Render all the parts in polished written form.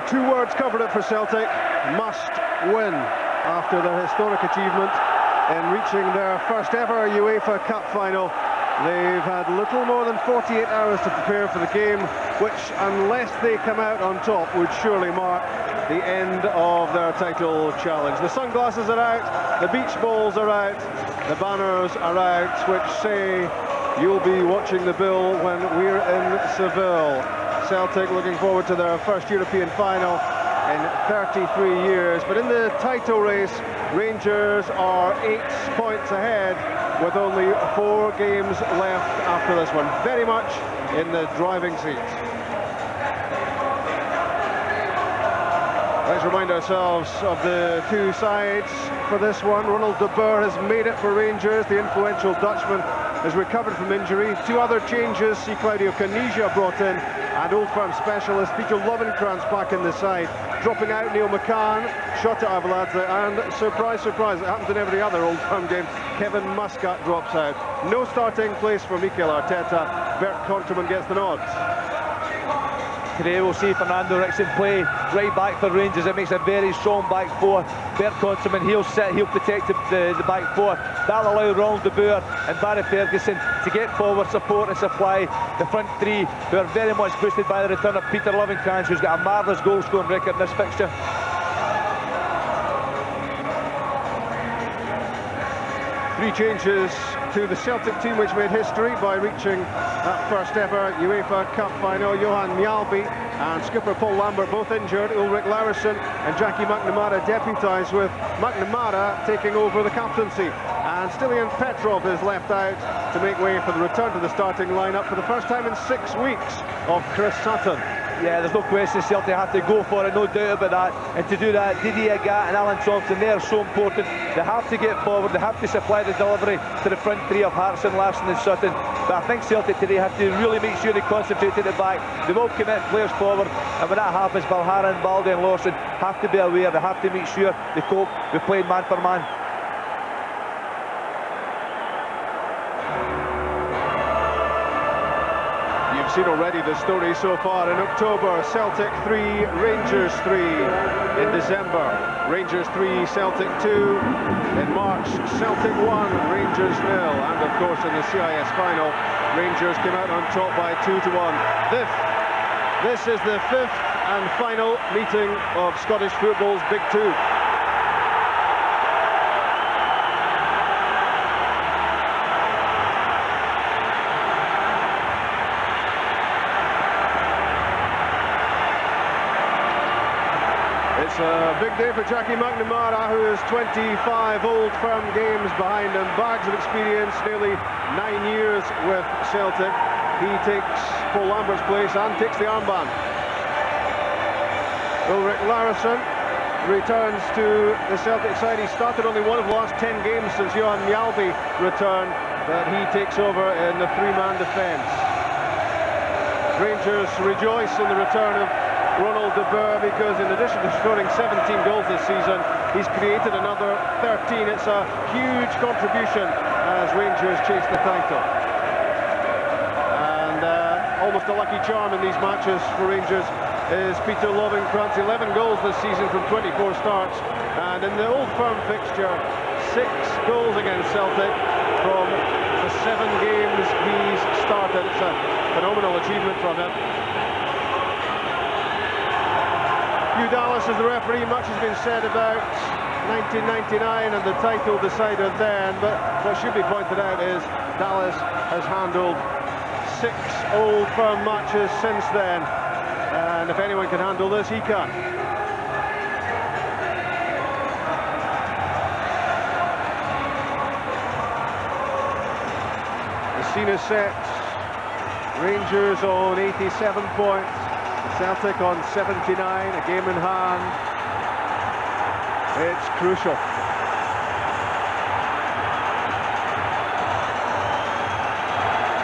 Two words covered it for Celtic: must win, after their historic achievement in reaching their first ever UEFA Cup final. They've had little more than 48 hours to prepare for the game, which, unless they come out on top, would surely mark the end of their title challenge. The sunglasses are out, the beach balls are out, the banners are out, which say you'll be watching the bill when we're in Seville. Celtic looking forward to their first European final in 33 years. But in the title race, Rangers are 8 points ahead with only 4 games left after this one. Very much in the driving seat. Let's remind ourselves of the two sides for this one. Ronald de Boer has made it for Rangers. The influential Dutchman has recovered from injury. 2 other changes see Caniggia brought in, and Old Firm specialist Peter Lovenkrands back in the side. Dropping out Neil McCann, shot at Agathe, and surprise, surprise, it happens in every other Old Firm game, Kevin Muscat drops out. No starting place for Mikel Arteta. Bert Konterman gets the nod. Today we'll see Fernando Ricksen play right back for Rangers. It makes a very strong back four. Bert Konterman, he'll sit, he'll protect the back four. That'll allow Ronald de Boer and Barry Ferguson to get forward, support and supply the front three, who are very much boosted by the return of Peter Lovenkrands, who's got a marvellous goal scoring record in this fixture. 3 changes to the Celtic team, which made history by reaching that first ever UEFA Cup final. Johan Mjalby and skipper Paul Lambert both injured. Ulrich Larsson and Jackie McNamara deputised, with McNamara taking over the captaincy. And Stilian Petrov is left out to make way for the return to the starting lineup for the first time in 6 weeks of Chris Sutton. Yeah, there's no question Celtic have to go for it, no doubt about that. And to do that, Agathe and Alan Thompson, they are so important. They have to get forward, they have to supply the delivery to the front three of Hartson, Larsson and Sutton. But I think Celtic today have to really make sure they concentrate at the back. They will commit players forward, and when that happens, Valgaeren, Balde and Laursen have to be aware, they have to make sure they cope with playing man for man. Seen already the story so far. In October, Celtic 3, Rangers 3. In December, Rangers 3, Celtic 2. In March, Celtic 1, Rangers 0. And of course in the CIS final, Rangers came out on top by 2-1. This is the 5th and final meeting of Scottish football's Big Two. It's a big day for Jackie McNamara, who has 25 Old Firm games behind him, bags of experience, nearly 9 years with Celtic. He takes Paul Lambert's place and takes the armband. Ulrich Larsson returns to the Celtic side. He started only one of the last 10 games since Johan Mjalby returned, but he takes over in the 3-man defence. Rangers rejoice in the return of Ronald de Boer, because in addition to scoring 17 goals this season, he's created another 13. It's a huge contribution as Rangers chase the title. And almost a lucky charm in these matches for Rangers is Peter Lovenkrands. 11 goals this season from 24 starts, and in the Old Firm fixture, 6 goals against Celtic from the 7 games he's started. It's a phenomenal achievement from him. Hugh Dallas is the referee. Much has been said about 1999 and the title decided then, but what should be pointed out is Dallas has handled 6 Old Firm matches since then, and if anyone can handle this, he can. The scene is set. Rangers on 87 points. Celtic on 79, a game in hand. It's crucial.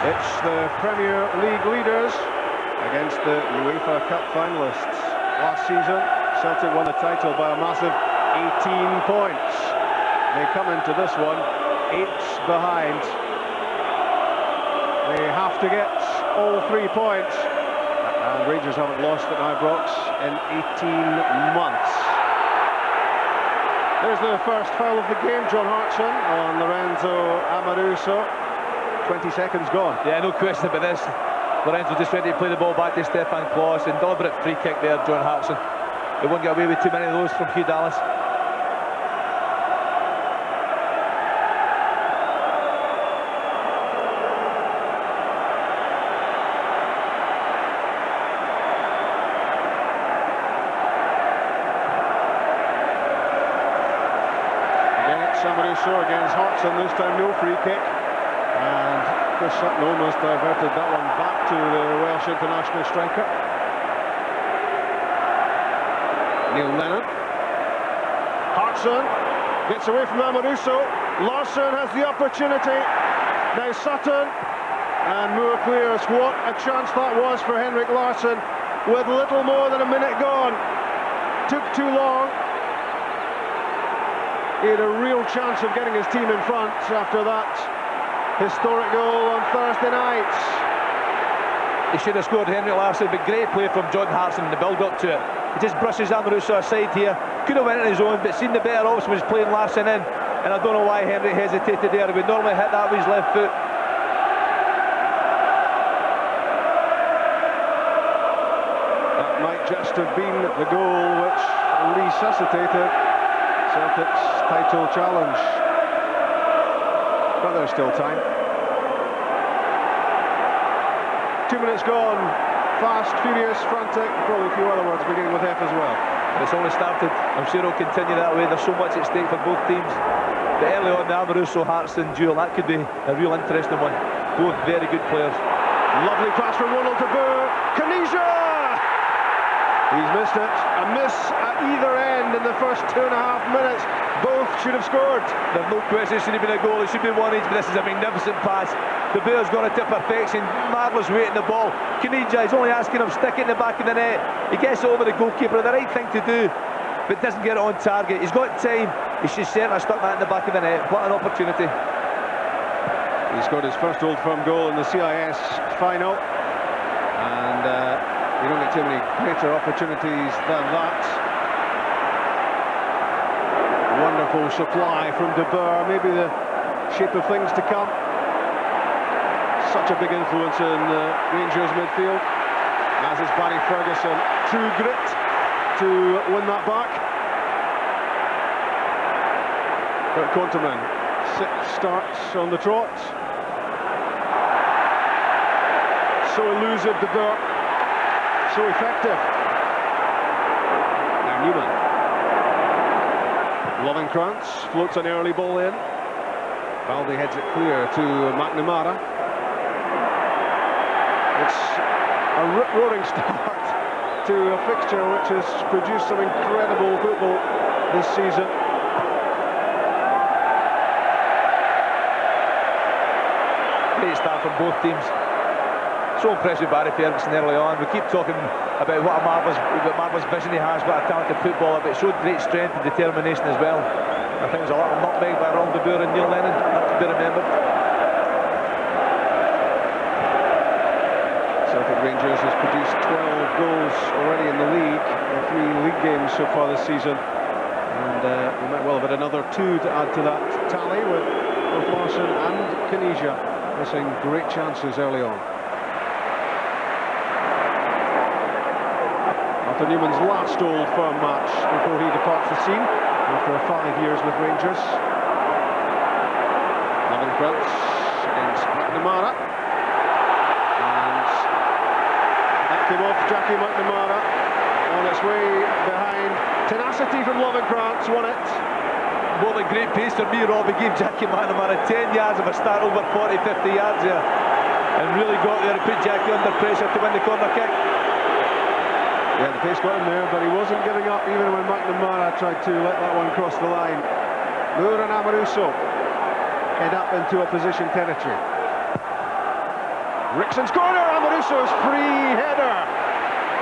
It's the Premier League leaders against the UEFA Cup finalists. Last season, Celtic won the title by a massive 18 points. They come into this one 8 behind. They have to get all 3 points. And Rangers haven't lost at Ibrox in 18 months. There's the first foul of the game, John Hartson on Lorenzo Amoruso. 20 seconds gone. Yeah, no question about this. Lorenzo just ready to play the ball back to Stefan Klos, and deliberate free kick there, John Hartson. They won't get away with too many of those from Hugh Dallas. Amoruso against Hartson, this time no free kick, and Chris Sutton almost diverted that one back to the Welsh international striker. Neil Lennon. Hartson gets away from Amoruso. Larsson has the opportunity. Now Sutton, and Moore clears. What a chance that was for Henrik Larsson with little more than a minute gone. Took too long. He had a real chance of getting his team in front after that historic goal on Thursday night. He should have scored, Henrik Larsson, but great play from John Hartson in the build-up to it. He just brushes Amoruso aside here. Could have went in his own, but seen the better option was playing Larsson in. And I don't know why Henrik hesitated there. He would normally hit that with his left foot. That might just have been the goal which resuscitated Celtic's title challenge, but there's still time. 2 minutes gone. Fast, furious, frantic, probably a few other words beginning with F as well. It's only started. I'm sure it'll continue that way. There's so much at stake for both teams. But early on, the Amoruso-Hartson duel, that could be a real interesting one. Both very good players. Lovely pass from Ronald to Boer. Caniggia! He's missed it. A miss at either end in the first 2.5 minutes. Both should have scored. There's no question it should have been a goal. It should be one each, but this is a magnificent pass. The Boer's got it to perfection. Marvellous weight in the ball. Caniggia is only asking him to stick it in the back of the net. He gets it over the goalkeeper. The right thing to do, but doesn't get it on target. He's got time. He should certainly have stuck that in the back of the net. What an opportunity. He scored his first Old Firm goal in the CIS final. And you don't get too many greater opportunities than that. Wonderful supply from De Boer, maybe the shape of things to come. Such a big influence in Rangers midfield, as is Barry Ferguson. True grit to win that back. But Konterman, 6 starts on the trot. So elusive, De Boer. So effective. Now Numan. Lovenkrands floats an early ball in. Balde heads it clear to McNamara. It's a rip-roaring start to a fixture which has produced some incredible football this season. Great start from both teams. So impressive Barry Ferguson early on. We keep talking about what a marvellous vision he has, what a talented footballer, but it showed great strength and determination as well. I think it was a little nutmeg by Ronald De Boer and Neil Lennon, that to be remembered. Celtic Rangers has produced 12 goals already in the league, 3 league games so far this season, and we might well have had another 2 to add to that tally, with both Larsson and Caniggia missing great chances early on. After Numan's last Old Firm match before he departs the scene after 5 years with Rangers. Lovenkrands against McNamara, and that came off Jackie McNamara on its way behind. Tenacity from Lovenkrands won it. What a great pace for me, Rob. He gave Jackie McNamara 10 yards of a start, over 40-50 yards there, and really got there and put Jackie under pressure to win the corner kick. Yeah, the pace got him there, but he wasn't giving up even when McNamara tried to let that one cross the line. Boer and Amoruso head up into opposition territory. Ricksen's corner, Amoruso's free header.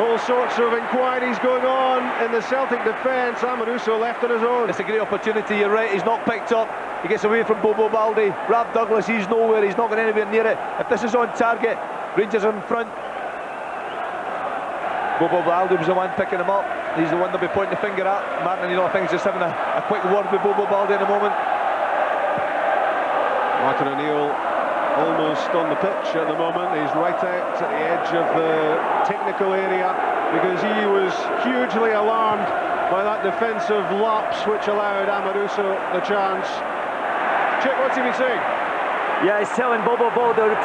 All sorts of inquiries going on in the Celtic defence. Amoruso left on his own. It's a great opportunity, you're right. He's not picked up. He gets away from Balde. Rab Douglas, he's nowhere. He's not going anywhere near it. If this is on target, Rangers are in front. Balde was the one picking him up. He's the one they'll be pointing the finger at. Martin, I think, is just having a quick word with Balde in a moment. Martin O'Neill almost on the pitch at the moment. He's right out at the edge of the technical area because he was hugely alarmed by that defensive lapse which allowed Amoruso the chance. Chick, what's he been saying? Yeah, he's telling Balde,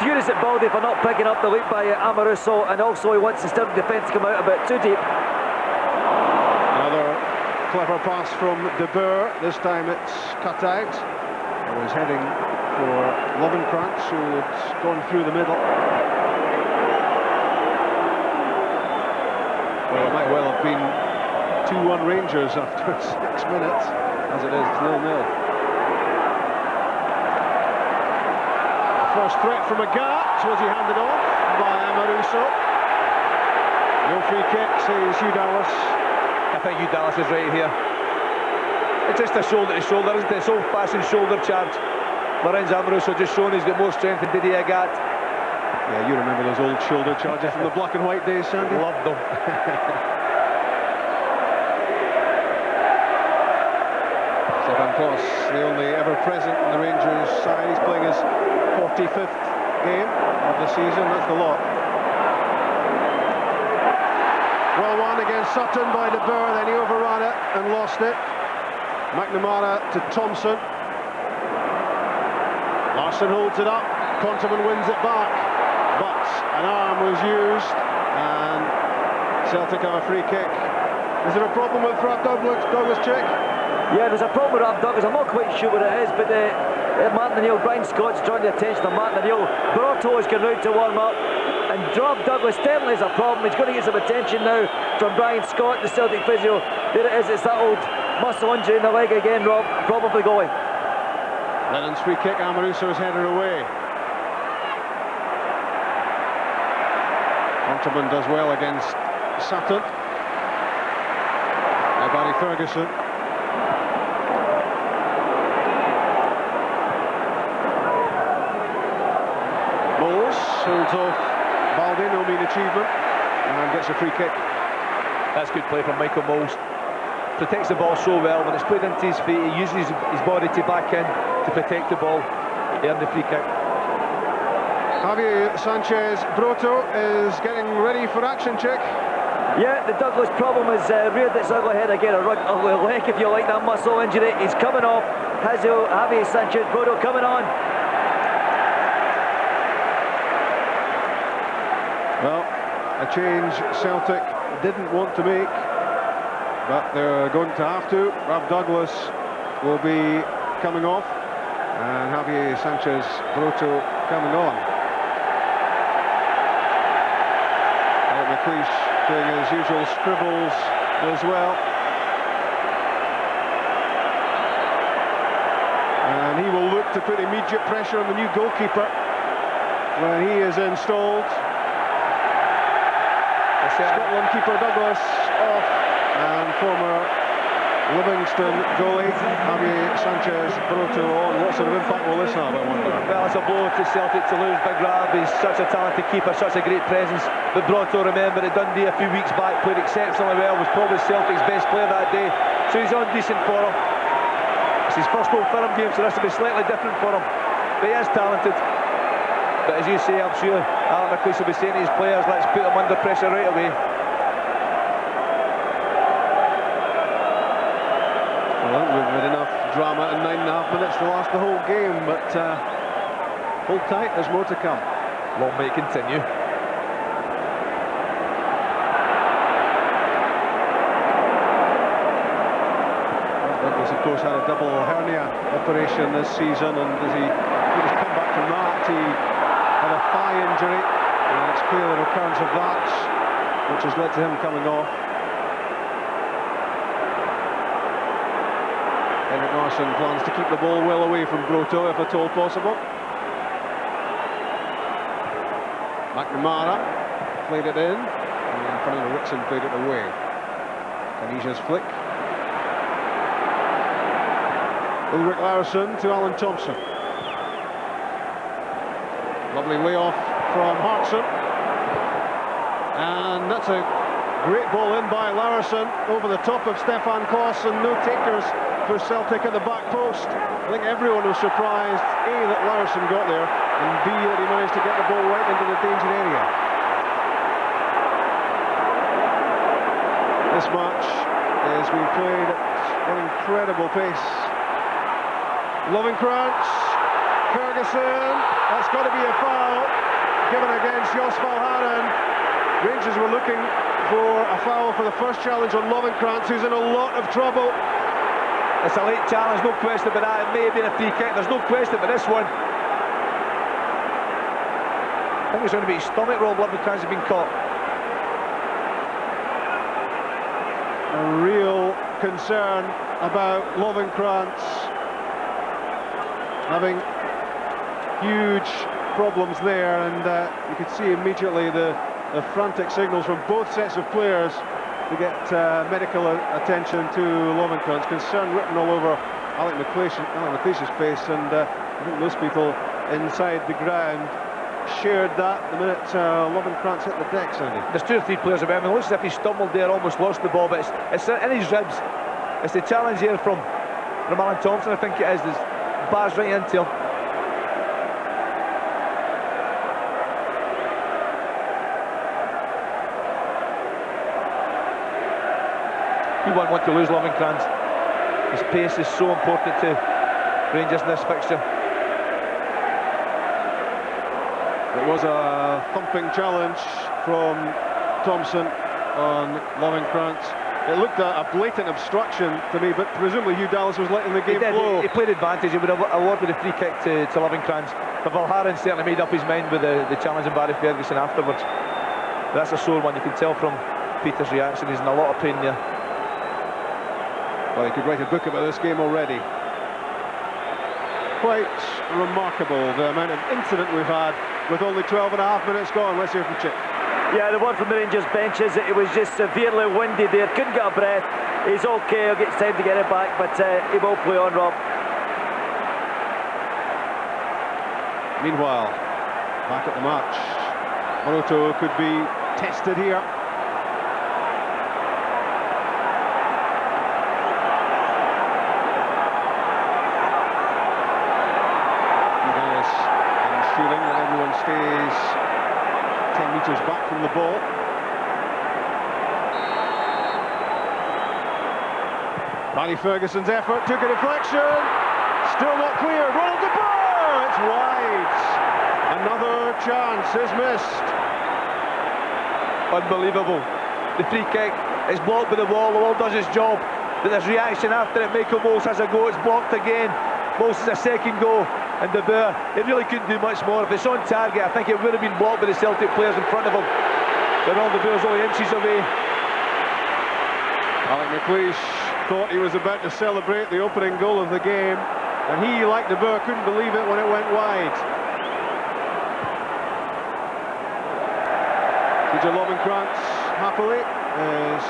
furious at Balde for not picking up the lead by Amoruso, and also he wants the Sturridge defence to come out a bit too deep. Another clever pass from De Boer. This time it's cut out. It was heading for Lovenkrands, who had gone through the middle. Well, it might well have been 2-1 Rangers after 6 minutes. As it is, it's 0-0. First threat from Agathe. Was he handed off by Amoruso? No free kick, says Hugh Dallas. I think Hugh Dallas is right here. It's just a shoulder to shoulder, isn't it? It's old-fashioned shoulder charge. Lorenzo Amoruso just showing he's got more strength than Didier Agathe. Yeah, you remember those old shoulder charges from the black and white days, Sandy? Loved them. Klos, the only ever present in the Rangers side. He's playing his 45th game of the season. That's the lot. Well won against Sutton by De Boer, then he overran it and lost it. McNamara to Thompson. Larsson holds it up. Konterman wins it back, but an arm was used and Celtic have a free kick. Is there a problem with Rab Douglas, Chick? Yeah, there's a problem with Rab Douglas. I'm not quite sure what it is, but Martin O'Neill, Brian Scott's drawing the attention of Martin O'Neill. Broto is going round to warm up, and Rab Douglas definitely has a problem. He's going to get some attention now from Brian Scott, the Celtic physio. There it is, it's that old muscle injury in the leg again, Rob, probably going. Lennon's free kick, Amoruso's headed away. Konterman does well against Sutton. Now Barry Ferguson. Holds off Balde, no mean achievement, and gets a free kick. That's good play from Michael Moles. Protects the ball so well. When it's played into his feet, he uses his body to back in to protect the ball. He earned the free kick. Javier Sanchez Broto is getting ready for action, Chick. Yeah, the Douglas problem is reared its ugly head again, a ugly leg if you like, that muscle injury. He's coming off. Javier Sanchez Broto coming on. Well, a change Celtic didn't want to make, but they're going to have to. Rab Douglas will be coming off, and Javier Sanchez Broto coming on. McLeish doing his usual scribbles as well. And he will look to put immediate pressure on the new goalkeeper when he is installed. Scotland keeper Douglas off, and former Livingston goalie Javier Sanchez Broto on. What sort of impact will this have, I wonder? Well, it's a blow to Celtic to lose Big Rab. He's such a talented keeper, such a great presence. But Broto, remember, at Dundee a few weeks back, played exceptionally well, was probably Celtic's best player that day. So he's on decent form. It's his first Old Firm game, so this will be slightly different for him. But he is talented. But as you say, I'm sure Alan McLeish will be saying to his players, let's put them under pressure right away. Well, we've had enough drama in 9.5 minutes to last the whole game, but hold tight, there's more to come. Long may it continue. Douglas, of course, had a double hernia operation this season, and as he just come back from that, he had a thigh injury, and it's clear the recurrence of that, which has led to him coming off. Larsson plans to keep the ball well away from Broto, if at all possible. McNamara played it in, and finally Ricksen played it away. Caniggia's flick. Ulrich Larsson to Alan Thompson. Lovely layoff from Hartson, and that's a Great ball in by Laursen over the top of Stefan Klos, and no takers for Celtic at the back post. I think everyone was surprised, A, that Larsson got there, and B, that he managed to get the ball right into the danger area. This match is being played at an incredible pace. Lovenkrands, Ferguson, that's got to be a foul given against Jos Valgaeren. Rangers were looking for a foul for the first challenge on Lovenkrands, who's in a lot of trouble. It's a late challenge, no question about that. It may have been a free kick, there's no question about this one. I think it's going to be his stomach roll. Lovenkrands has been caught. A real concern about Lovenkrands having huge problems there, and you could see immediately the frantic signals from both sets of players to get medical attention to Lovenkrands. Concern written all over Alec McLeish's face, and I think most people inside the ground shared that the minute Lovenkrands hit the deck, Sandy. There's 2 or 3 players about him. It looks as if he stumbled there, almost lost the ball, but it's in his ribs. It's the challenge here from Alan Thompson, I think it is. There's bars right into him. You won't want to lose Lovenkrands. His pace is so important to Rangers in this fixture. It was a thumping challenge from Thompson on Lovenkrands. It looked a blatant obstruction to me, but presumably Hugh Dallas was letting the game flow. He played advantage. He would have awarded a free kick to Lovenkrands. But Valgaeren certainly made up his mind with the challenge in Barry Ferguson afterwards. But that's a sore one. You can tell from Peter's reaction. He's in a lot of pain there. Well, he could write a book about this game already. Quite remarkable the amount of incident we've had with only 12.5 minutes gone. Let's hear from Chip. Yeah, the one from the Rangers bench is that it was just severely windy there, couldn't get a breath. He's okay, he'll get time to get it back, but he will play on, Rob. Meanwhile, back at the match, Broto could be tested here. Ensuring that everyone stays 10 metres back from the ball. Barry Ferguson's effort took a deflection, still not clear. Ronald de Boer, it's wide. Another chance is missed. Unbelievable. The free kick is blocked by the wall does its job. But there's reaction after it. Michael Mols has a go, it's blocked again. Mols has a second go. And De Boer, it really couldn't do much more. If it's on target, I think it would have been blocked by the Celtic players in front of him. But Ronald De Boer's only inches away. Alec McLeish thought he was about to celebrate the opening goal of the game, and he, like De Boer, couldn't believe it when it went wide. TJ Lovenkrands, happily, is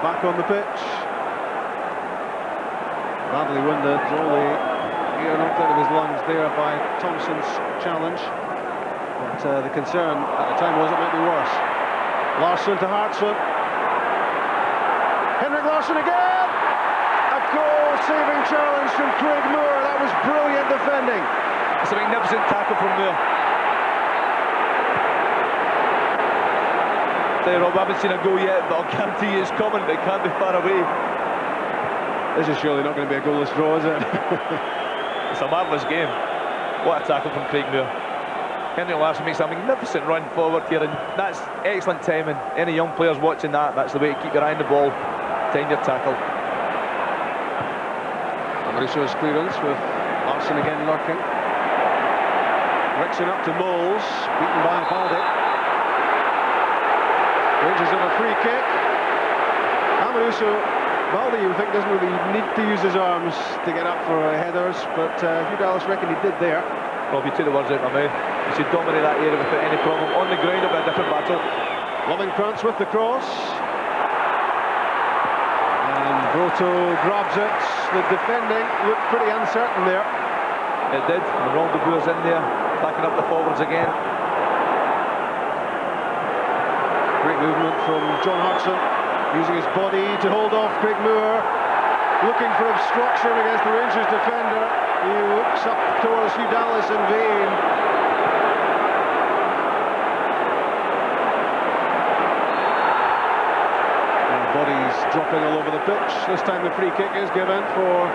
back on the pitch. Badly winded, only air knocked out of his lungs there by Thompson's challenge. But the concern at the time was it might be worse. Larsson to Hartson. Henrik Larsson again! A goal-saving challenge from Craig Moore. That was brilliant defending. It's a magnificent tackle from Moore. Rob, I haven't seen a goal yet, but I'll guarantee you it's coming, but it can't be far away. This is surely not going to be a goalless draw, is it? It's a marvellous game. What a tackle from Craig Moore. Henrik Larsson makes a magnificent run forward here, and that's excellent timing. Any young players watching that's the way to keep your eye on the ball. Time your tackle. Amoruso's clearance with Larsson again lurking. Ricksen up to Mols, beaten by Balde. Rangers have a free kick. Amoruso, Balde, you would think, doesn't really need to use his arms to get up for headers, but Hugh Dallas reckoned he did there. Rob, you took the words out of my mouth. He should dominate that area without any problem. On the ground, it'll be a different battle. Lovenkrands with the cross. And Broto grabs it. The defending looked pretty uncertain there. It did. And Ronald De Boer's in there, backing up the forwards again. Great Movement from John Hartson, using his body to hold off Craig Moore, looking for obstruction against the Rangers defender. He looks up towards Hugh Dallas in vain. Bodies dropping all over the pitch. This time the free kick is given for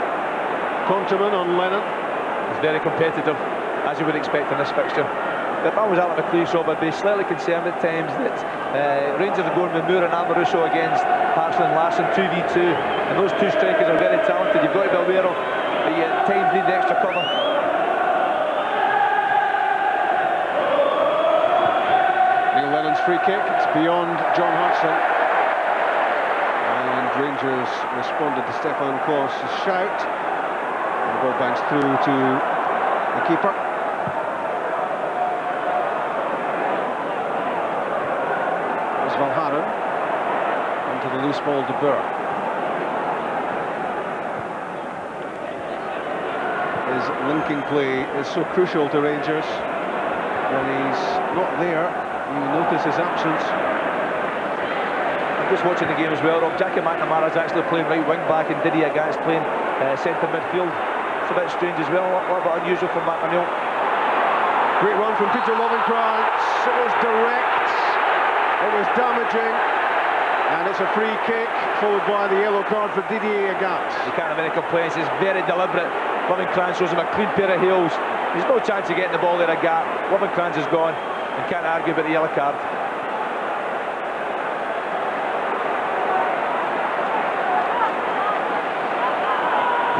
Konterman on Lennon. It's very competitive, as you would expect in this fixture. If I was Alan McLeish, I'd be slightly concerned at times that Rangers are going with Moore and Amoruso against Hartson and Larsson 2v2, and those two strikers are very talented. You've got to be aware of that you at times need the extra cover. Neil Lennon's free kick, it's beyond John Hartson. And Rangers responded to Stefan Klos' shout. And the ball bounced through to the keeper. Valgaeren into the loose ball to Boer. His linking play is so crucial to Rangers. When he's not there, you notice his absence. I'm just watching the game as well, Rob. Jackie McNamara is actually playing right wing back, and Didier Agathe is playing centre midfield. It's a bit strange as well, a little bit unusual for McNamara. Great run from Peter Lovenkrands. It was direct. It was damaging, and it's a free kick, followed by the yellow card for Didier Agathe. You can't have any complaints, it's very deliberate. Lovenkrands shows him a clean pair of heels. There's no chance of getting the ball there, Agathe. Lovenkrands is gone, and can't argue about the yellow card.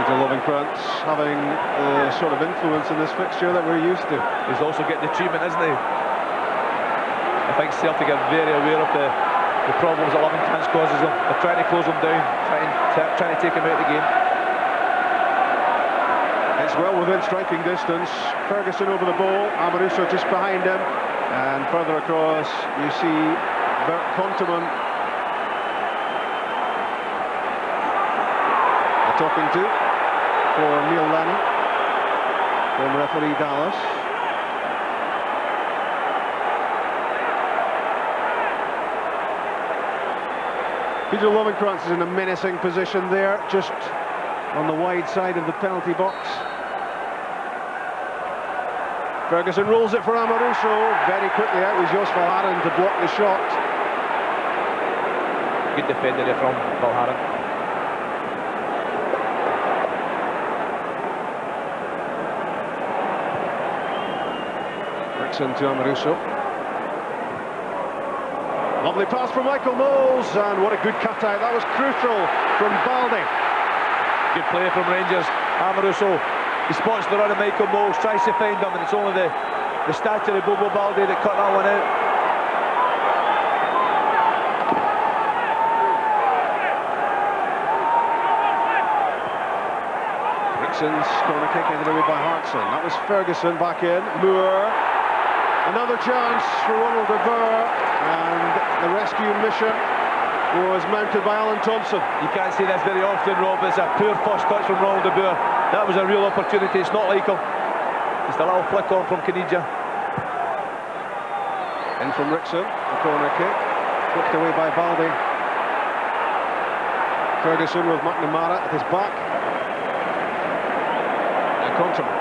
Peter Lovenkrands having the sort of influence in this fixture that we're used to. He's also getting the treatment, isn't he? I think Celtic are very aware of the problems that Lovenkrands causes them. They're trying to close them down, trying to take him out of the game. It's well within striking distance. Ferguson over the ball, Amoruso just behind him, and further across you see Konterman. A talking to for Neil Lennon from referee Dallas. Peter Lovenkrands is in a menacing position there, just on the wide side of the penalty box. Ferguson rolls it for Amoruso, very quickly out was Jos Valgaeren to block the shot. Good defender there from Valgaeren. Ricksen to Amoruso. Lovely pass from Michael Knowles, and what a good cutout. That was crucial from Balde. Good play from Rangers. Amoruso, he spots the run of Michael Knowles, tries to find him, and it's only the stature of Bobo Balde that cut that one out. Ricksen's corner kick headed away by Hartson. That was Ferguson back in. Moore. Another chance for Ronald de Boer, and the rescue mission was mounted by Alan Thompson. You can't see this very often, Rob. It's a poor first touch from Ronald de Boer. That was a real opportunity. It's not like him. Just a little flick on from Caniggia. In from Ricksen, the corner kick, flicked away by Balde. Ferguson with McNamara at his back. And Konterman.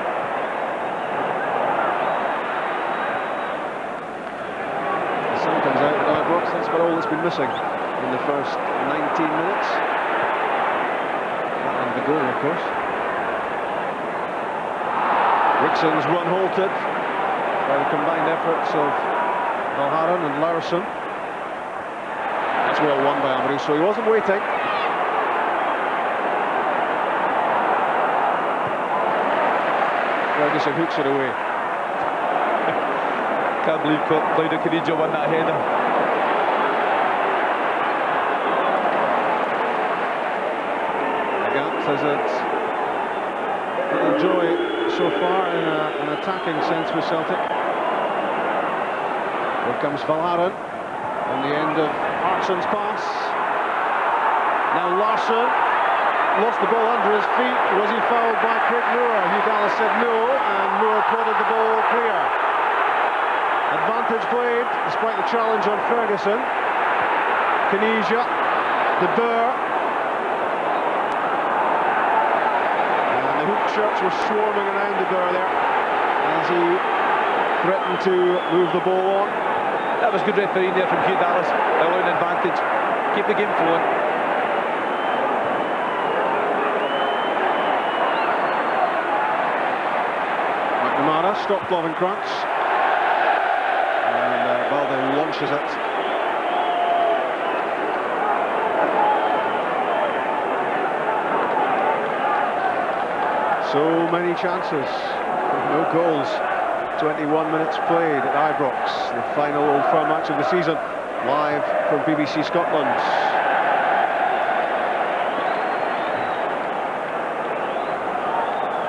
Comes out with Ibrox. That's about all that's been missing in the first 19 minutes. And the goal, of course. Ricksen's run halted by the combined efforts of Valgaeren and Laursen. That's well won by Amoruso. He wasn't waiting. Ferguson hooks it away. Can't believe Caniggia won that header. Agathe has had little joy so far in an attacking sense with Celtic. Here comes Valgaeren on the end of Hartson's pass. Now Larsson lost the ball under his feet. Was he fouled by Craig Moore? Hugh Dallas said no, and Moore prodded the ball clear. Advantage played, despite the challenge on Ferguson. Caniggia, the Boer. And the hoop shirts were swarming around the Boer there as he threatened to move the ball on. That was good refereeing there from Hugh Dallas, allowing advantage. Keep the game flowing. McNamara stopped Lovenkrands. And Balde launches it. So many chances, no goals. 21 minutes played at Ibrox, the final Old Firm match of the season, live from BBC Scotland.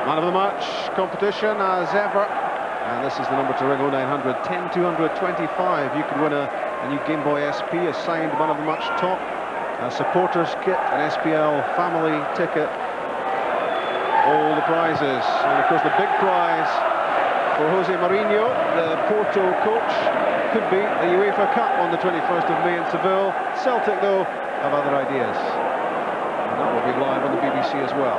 Man of the match competition as ever, and this is the number to ring: 0900 10 225. You can win a new Game Boy SP, a signed Man of the Match top, a supporters kit, an SPL family ticket, all the prizes, and of course the big prize for Jose Mourinho, the Porto coach, could be the UEFA Cup on the 21st of May in Seville. Celtic, though, have other ideas, and that will be live on the BBC as well.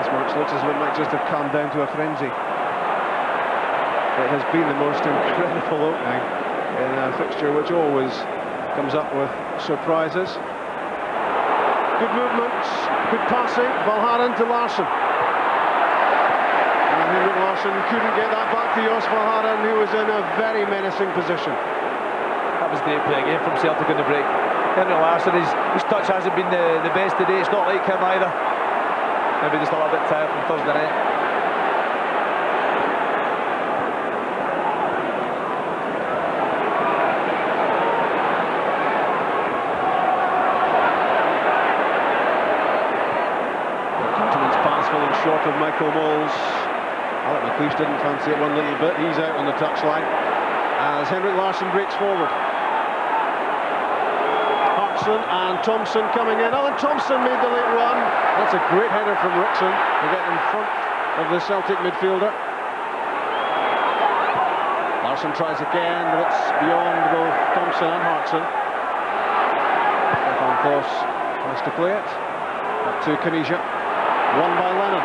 This match looks as though it might just have calmed down to a frenzy. It has been the most incredible opening in a fixture which always comes up with surprises. Good movements, good passing. Valgaeren to Larsson. And Larsson couldn't get that back to Jos Valgaeren, who was in a very menacing position. That was great play again from Celtic on the break. Henry Larsson, his touch hasn't been the best today. It's not like him either. Maybe just a little bit tired from Thursday night. Short of Michael Moles. Alec McLeish didn't fancy it one little bit. He's out on the touchline as Henrik Larsson breaks forward. Hartson and Thompson coming in. Alan Thompson made the late run. That's a great header from Ricksen to get in front of the Celtic midfielder. Larsson tries again, but it's beyond both Thompson and Hartson. Klos has to play it. Up to Caniggia. Won by Lennon.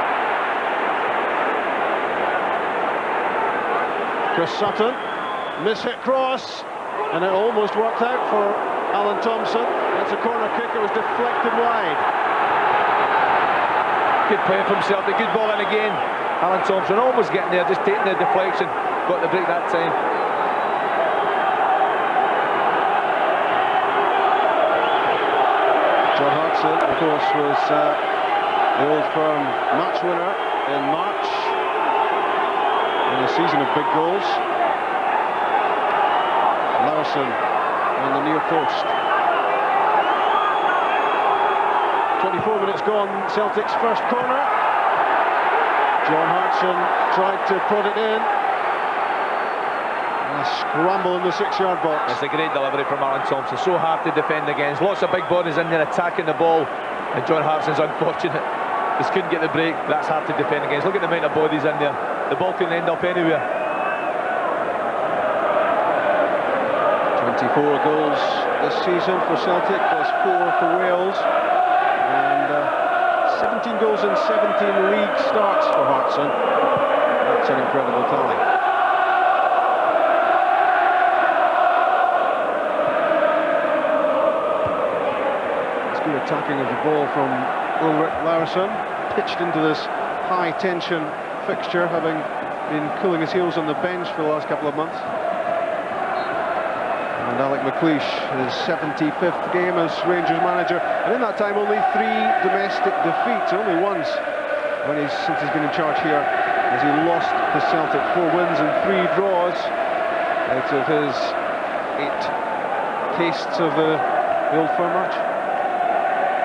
Chris Sutton, miss-hit cross, and it almost worked out for Alan Thompson. It's a corner kick, it was deflected wide. Good play from Celtic, good ball in again. Alan Thompson almost getting there, just taking the deflection. Got the break that time. John Hartson, of course, was the Old Firm match winner in March in a season of big goals. Laursen on the near post. 24 minutes gone, Celtic's first corner. John Hartson tried to put it in. And a scramble in the 6-yard box. It's a great delivery from Alan Thompson, so hard to defend against. Lots of big bodies in there attacking the ball, and John Hartson's unfortunate. Just couldn't get the break. That's hard to defend against. Look at the amount of bodies in there. The ball couldn't end up anywhere. 24 goals this season for Celtic, plus 4 for Wales. And 17 goals in 17 league starts for Hartson. That's an incredible tally. It's good attacking of the ball from Ulrich Larsson, pitched into this high-tension fixture, having been cooling his heels on the bench for the last couple of months. And Alec McLeish, his 75th game as Rangers manager, and in that time only 3 domestic defeats, only once since he's been in charge here, as he lost to Celtic. 4 wins and 3 draws out of his 8 tastes of the Old Firm match.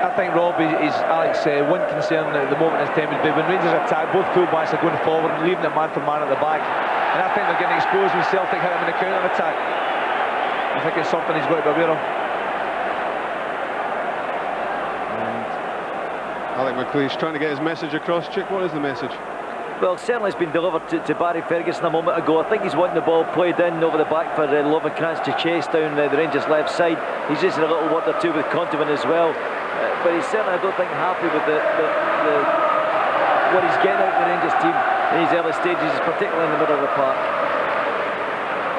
I think, Rob, is Alex, one concern at the moment in time would be when Rangers attack, both full-backs are going forward and leaving it man for man at the back. And I think they're getting exposed when Celtic hit him in the counter-attack. I think it's something he's got to be aware of. And I think McLeod's trying to get his message across. Chick, what is the message? Well, certainly it's been delivered to Barry Ferguson a moment ago. I think he's wanting the ball played in over the back for Lovenkrands to chase down the Rangers' left side. He's just in a little word or two with Konterman as well. But he's certainly, I don't think, happy with what he's getting out of the Rangers team in these early stages, particularly in the middle of the park.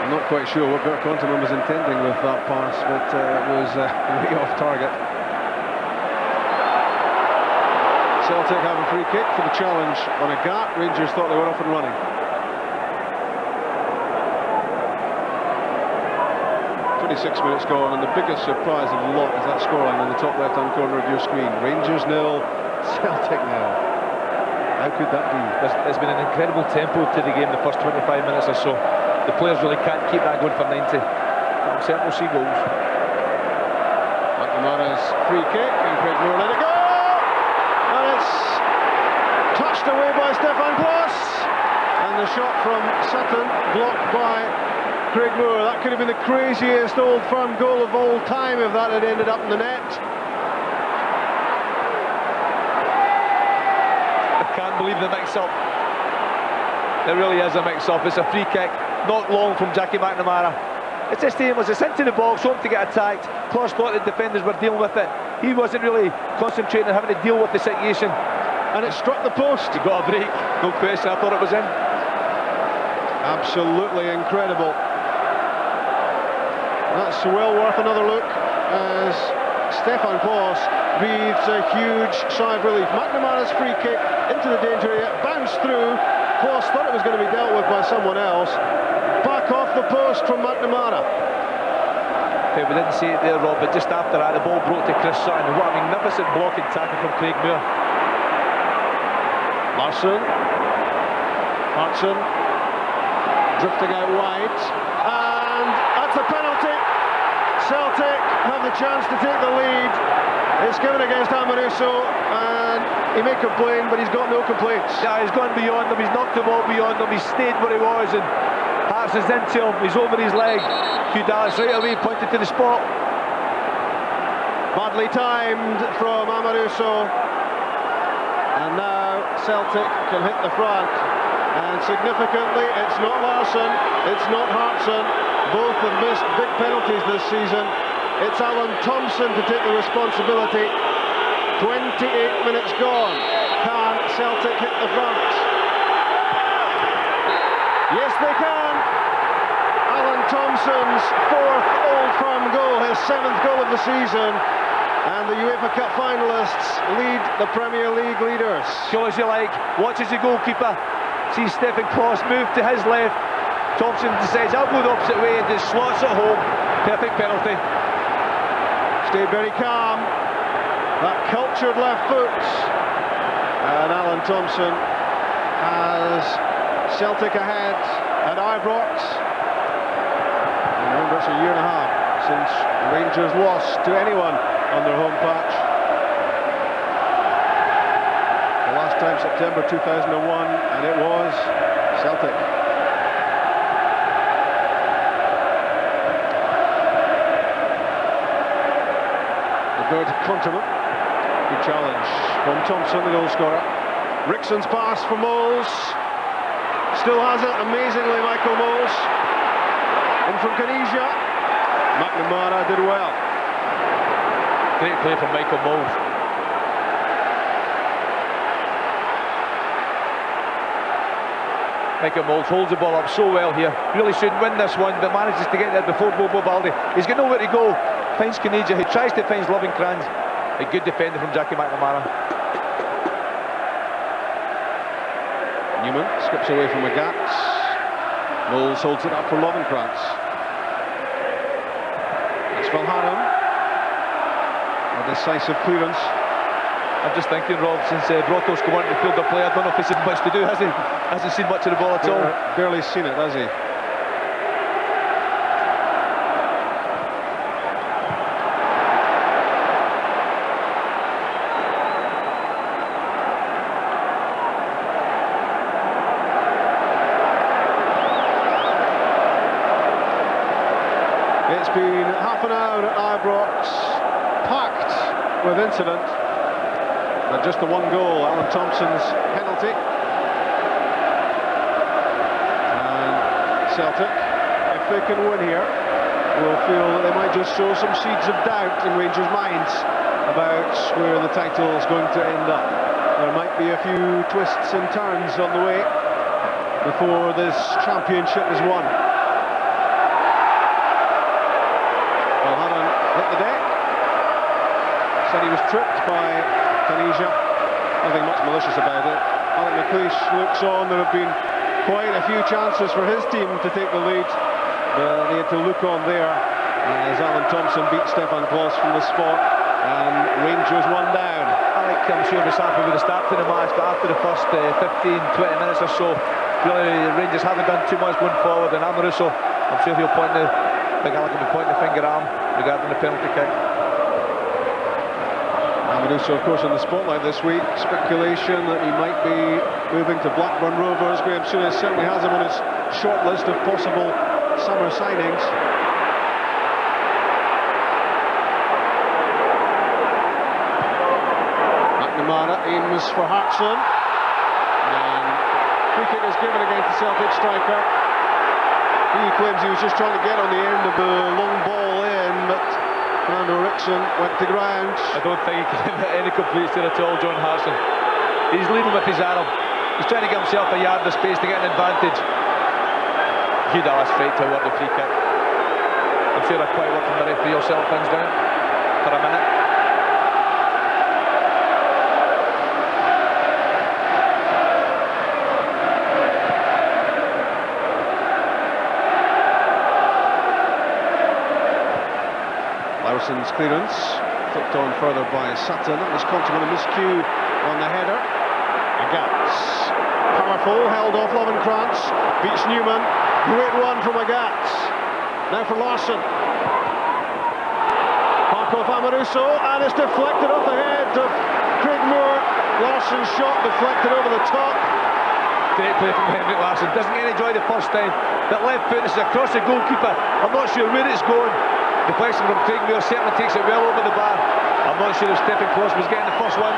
I'm not quite sure what Bert Konterman was intending with that pass, but it was way off target. Celtic have a free kick for the challenge on Agathe. Rangers thought they were off and running. .26 gone, and the biggest surprise of the lot is that scoreline in the top left-hand corner of your screen. Rangers 0, Celtic 0. How could that be? There's been an incredible tempo to the game the first 25 minutes or so. The players really can't keep that going for 90. I'm certain we'll see goals. McNamara's free kick, and Craig Moore let it go! And it's touched away by Stefan Klos, and the shot from Sutton blocked by Craig Moore. That could have been the craziest Old Firm goal of all time if that had ended up in the net. I can't believe the mix-up. There really is a mix-up. It's a free kick, not long from Jackie McNamara. It's this team was into the box, hoping to get attacked. Klos thought the defenders were dealing with it. He wasn't really concentrating on having to deal with the situation. And it struck the post. He got a break, no question. I thought it was in. Absolutely incredible. That's well worth another look as Stefan Klos breathes a huge sigh of relief. McNamara's free kick into the danger area, bounced through. Klos thought it was going to be dealt with by someone else. Back off the post from McNamara. Okay, we didn't see it there, Rob, but just after that, the ball broke to Chris Sutton. What a magnificent blocking tackle from Craig Moore. Larsson. Hartson. Drifting out wide. And that's a penalty. Celtic have the chance to take the lead. It's given against Amoruso, and he may complain, but he's got no complaints. Yeah, he's gone beyond them, he's knocked the ball beyond them, he's stayed where he was, and Hartson's into him, he's over his leg. Hugh Dallas right away pointed to the spot. Badly timed from Amoruso, and now Celtic can hit the front. And significantly, it's not Larsson, it's not Hartson. Both have missed big penalties this season. It's Thompson to take the responsibility. 28 minutes gone. Can Celtic hit the front? Yes, they can. Thompson's fourth Old Firm goal, his 7th goal of the season. And the UEFA Cup finalists lead the Premier League leaders. Show as you like, watches the goalkeeper, sees Stefan Klos move to his left. Thompson decides, I'll go the opposite way and just slots it home. Perfect penalty. Stayed very calm. That cultured left foot. And Thompson has Celtic ahead at Ibrox. And remember, it's a year and a half since Rangers lost to anyone on their home patch. The last time, September 2001, and it was Celtic. The bird Konterman. Good challenge from Thompson, the goal scorer. Ricksen's pass for Moles. Still has it, amazingly, Michael Moles. In from Caniggia. McNamara did well. Great play from Michael Moles. Michael Moles holds the ball up so well here. Really shouldn't win this one, but manages to get there before Balde. He's got nowhere to go. Finds Caniggia, who tries to find Lovenkrands. A good defender from Jackie McNamara. Numan skips away from Agathe. Moles holds it up for Lovenkrands. It's Valgaeren. A decisive clearance. I'm just thinking, Rob, since Broto's come on to the field of play, I don't know if he's had much to do, has he? Hasn't seen much of the ball at all. Barely seen it, has he? It's been half an hour at Ibrox, packed with incident. But just the one goal, Alan Thompson's penalty. And Celtic, if they can win here, will feel that they might just sow some seeds of doubt in Rangers' minds about where the title is going to end up. There might be a few twists and turns on the way before this championship is won. Valgaeren hit the deck. Said he was tripped by Caniggia. Nothing much malicious about it. Alec McLeish looks on. There have been quite a few chances for his team to take the lead. They had to look on there as Alan Thompson beat Stefan Klos from the spot, and Rangers one down. Alec, I'm sure, was happy with the start to the match, but after the first 15-20 minutes or so, really the Rangers haven't done too much going forward, and Amoruso, I'm sure he'll point the big Alec will be pointing the finger at him regarding the penalty kick. Amoruso, of course, in the spotlight this week. Speculation that he might be moving to Blackburn Rovers. Graham Souness certainly has him on his short list of possible summer signings. McNamara aims for Hartson, and free kick is given against the Celtic striker. He claims he was just trying to get on the end of the long ball in, but Ricksen went to ground. I don't think he can hit any completes there at all, John Hartson. He's leading with his arm. He's trying to give himself a yard of space to get an advantage. He'd ask straight to award the free kick. I'm sure I'd quite work from the referee will settle things down for a minute. Larson's clearance, flicked on further by Sutton. That was Konterman, a miscue on the header. Agathe, powerful, held off Lovenkrands, beats Numan. Great one from Agathe. Now for Larsson. Back off Amoruso, and it's deflected off the head of Craig Moore. Larson's shot deflected over the top. Great play from Henrik Larsson. Doesn't get any joy the first time. That left foot is across the goalkeeper. I'm not sure where it's going. The question from Craig Moore certainly takes it well over the bar. I'm not sure if Stefan Klos was getting the first one.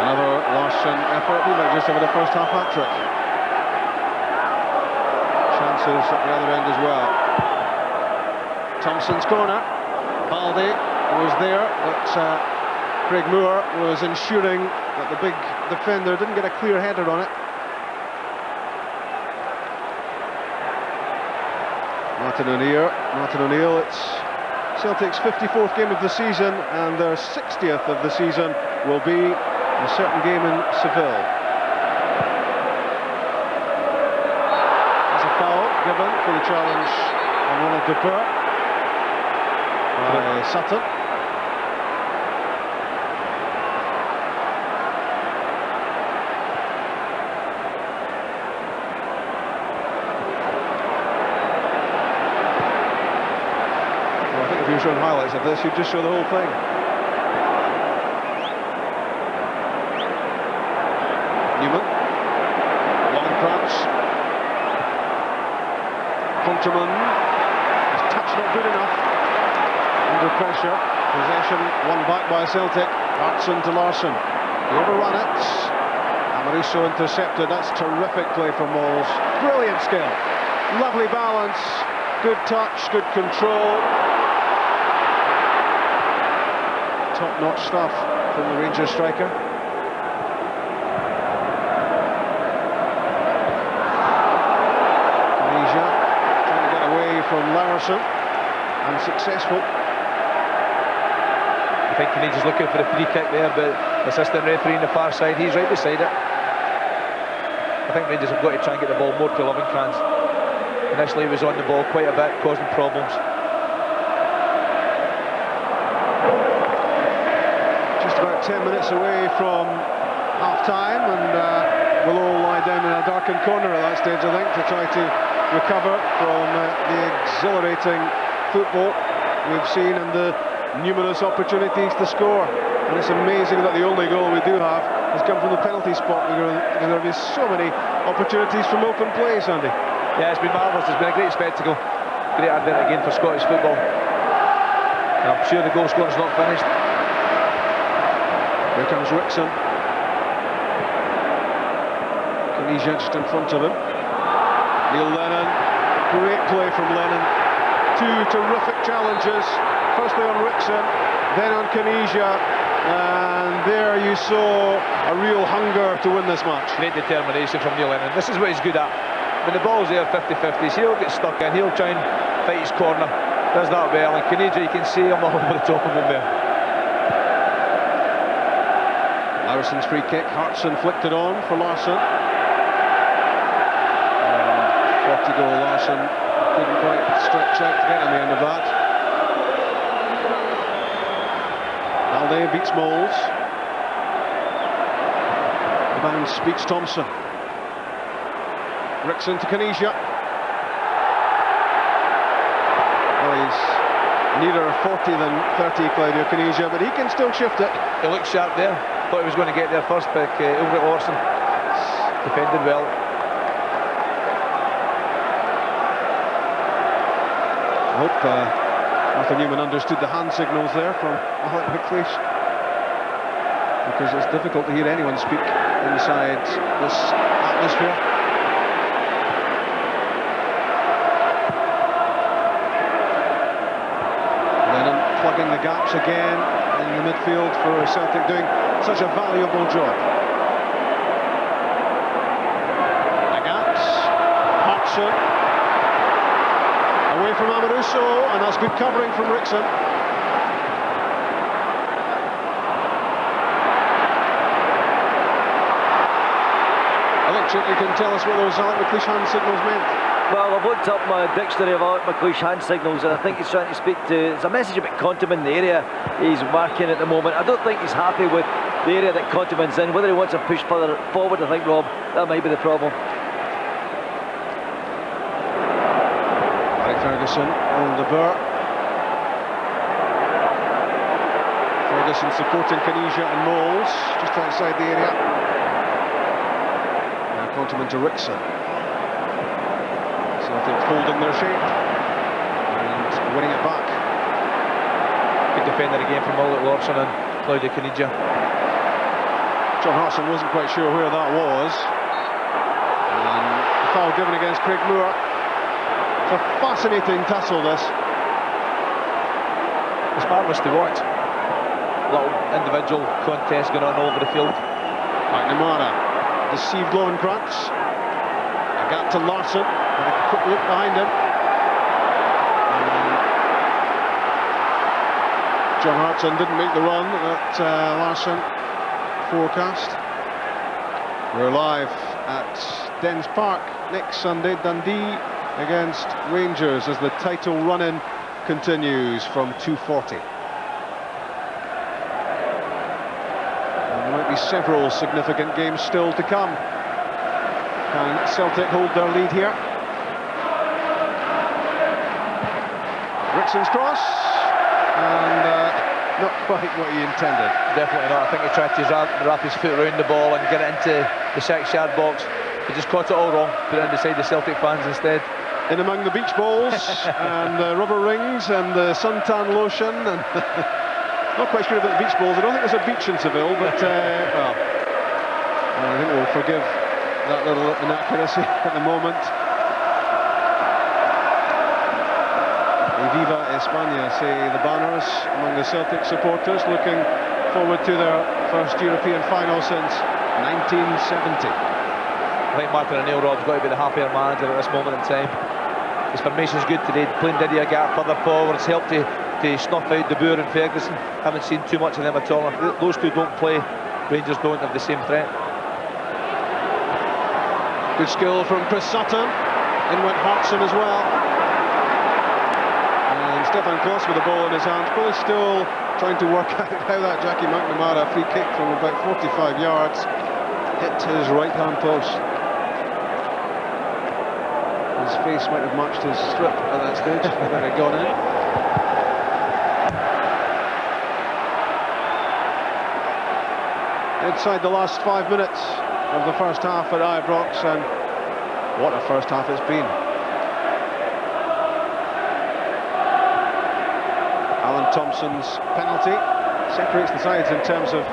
Another Larsson effort. He might just have the first half hat-trick. Chances at the other end as well. Thompson's corner. Balde was there, but Craig Moore was ensuring that the big defender didn't get a clear header on it. Martin O'Neill, it's Celtic's 54th game of the season, and their 60th of the season will be a certain game in Seville. There's a foul given for the challenge on Ronald de Boer by Sutton. Showing highlights of this, you just show the whole thing. Numan, Lovenkrands, Konterman, his touch not good enough, under pressure, possession won back by Celtic. Hartson to Larsson, he overrun it, Amoruso intercepted. That's terrific play from Moles, brilliant skill, lovely balance, good touch, good control. Top-notch stuff from the Rangers striker. Caniggia trying to get away from Larsson, unsuccessful. I think Caniggia's looking for a free kick there, but the assistant referee on the far side, he's right beside it. I think Rangers have got to try and get the ball more to Lovenkrands. Initially he was on the ball quite a bit, causing problems. 10 minutes away from half-time, and we'll all lie down in a darkened corner at that stage, I think, to try to recover from the exhilarating football we've seen and the numerous opportunities to score. And it's amazing that the only goal we do have has come from the penalty spot, because there have been so many opportunities from open play, Sandy. Yeah, it's been marvellous. It's been a great spectacle. Great advent again for Scottish football. I'm sure the goal scorer's not finished. Here comes Ricksen. Caniggia just in front of him. Lennon, great play from Lennon. Two terrific challenges. Firstly on Ricksen, then on Caniggia, and there you saw a real hunger to win this match. Great determination from Lennon. This is what he's good at. When the ball's there 50-50, he'll get stuck in, he'll try and fight his corner. Does that well, and Caniggia, you can see him all over the top of him there. Larsson's free kick, Hartson flicked it on for Larsson. 40-goal Larsson couldn't quite stretch out to get on the end of that. Balde beats Moles. The bounce beats Thompson. Ricksen to Caniggia. Well, he's nearer 40 than 30, Claudio Caniggia, but he can still shift it. He looked sharp there. Thought he was going to get there first, but over at Laursen. Defended well. I hope Arthur Numan understood the hand signals there from McLeish, because it's difficult to hear anyone speak inside this atmosphere. Lennon plugging the gaps again in the midfield for Celtic, doing such a valuable job. Agathe, Hartson, away from Amoruso, and that's good covering from Ricksen. I think Chick, you can tell us what those McLeish hand signals meant. Well, I've looked up my dictionary of McLeish hand signals, and I think he's trying to speak to... It's a message about Konterman in the area he's marking at the moment. I don't think he's happy with the area that Konterman's in. Whether he wants to push further forward, I think, Rob, that might be the problem. Ferguson on the Boer. Ferguson supporting Caniggia and Moles just outside the area. Now Konterman to Ricksen. Celtic holding their shape and winning it back. Good defender again from Laursen and Claudio Caniggia. John Hartson wasn't quite sure where that was. And the foul given against Craig Moore. It's a fascinating tussle, this. It's marvellous to watch. Little individual contest going on all over the field. McNamara deceived Lovenkrands. Agathe to Larsson, with a quick look behind him. John Hartson didn't make the run that Larsson forecast. We're live at Dens Park next Sunday, Dundee against Rangers, as the title run-in continues from 2:40. And there might be several significant games still to come. Can Celtic hold their lead here? Ricksen's cross, and not quite what he intended. Definitely not. I think he tried to wrap his foot around the ball and get it into the 6-yard box. He just caught it all wrong, put it in beside the Celtic fans instead. In among the beach balls and the rubber rings and the suntan lotion, and not quite sure about the beach balls. I don't think there's a beach in Seville, but well, I think we'll forgive that little inaccuracy at the moment. Viva España, say the banners among the Celtic supporters, looking forward to their first European final since 1970. I think Martin O'Neill, Rob's got to be the happier manager at this moment in time. His formation's good today, playing Agathe further forward. It's helped to snuff out the Boer and Ferguson. Haven't seen too much of them at all. If those two don't play, Rangers don't have the same threat. Good skill from Chris Sutton. In went Hartson as well. And Stefan Klos with the ball in his hands, probably still trying to work out how that Jackie McNamara free kick from about 45 yards hit his right-hand post. His face might have matched his strip at that stage, if it had gone in. Inside the last 5 minutes of the first half at Ibrox, and what a first half it's been. Alan Thompson's penalty separates the sides in terms of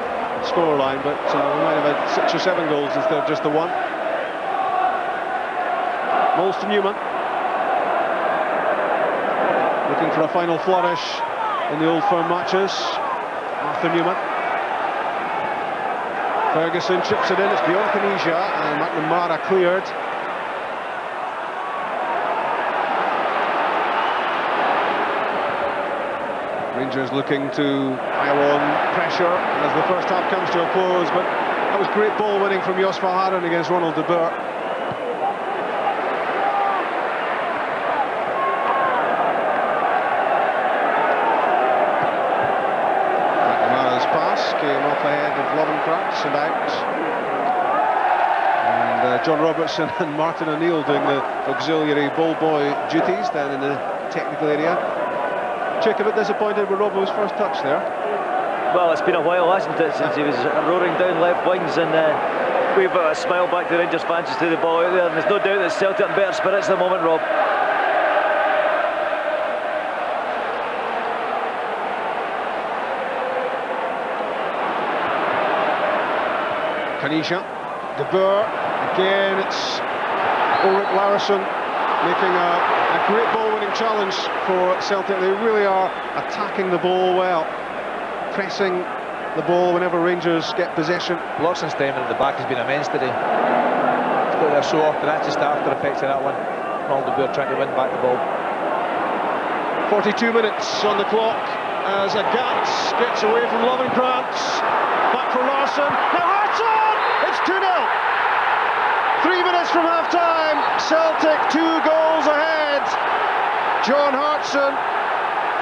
scoreline, but we might have had 6 or 7 goals instead of just the one. Moles to Numan, looking for a final flourish in the Old Firm matches. Arthur Numan. Ferguson chips it in, it's beyond Caniggia, and McNamara cleared. Rangers looking to pile on pressure as the first half comes to a close, but that was great ball winning from Jos Valgaeren against Ronald de Boer. McNamara's pass came off ahead of Lovenkrands and out. And John Robertson and Martin O'Neill doing the auxiliary ball boy duties down in the technical area. Chick, a bit disappointed with Robbo's first touch there. Well, it's been a while, hasn't it, since he was roaring down left wings, and we've got a smile back to Rangers fans just threw the ball out there, and there's no doubt that Celtic are in better spirits at the moment, Rob. Caniggia, de Boer, again it's Ulrich Larsson making a great ball-winning challenge for Celtic. They really are attacking the ball well, pressing the ball whenever Rangers get possession. Laursen's time at the back has been immense today. It's got there so often, that's just after effects of that one. Ronald de Boer trying to win back the ball. 42 minutes on the clock as Agathe gets away from Lovenkrands. Back for Larsson. Now Hartson! It's 2-0. 3 minutes from half-time, Celtic 2 goals ahead. John Hartson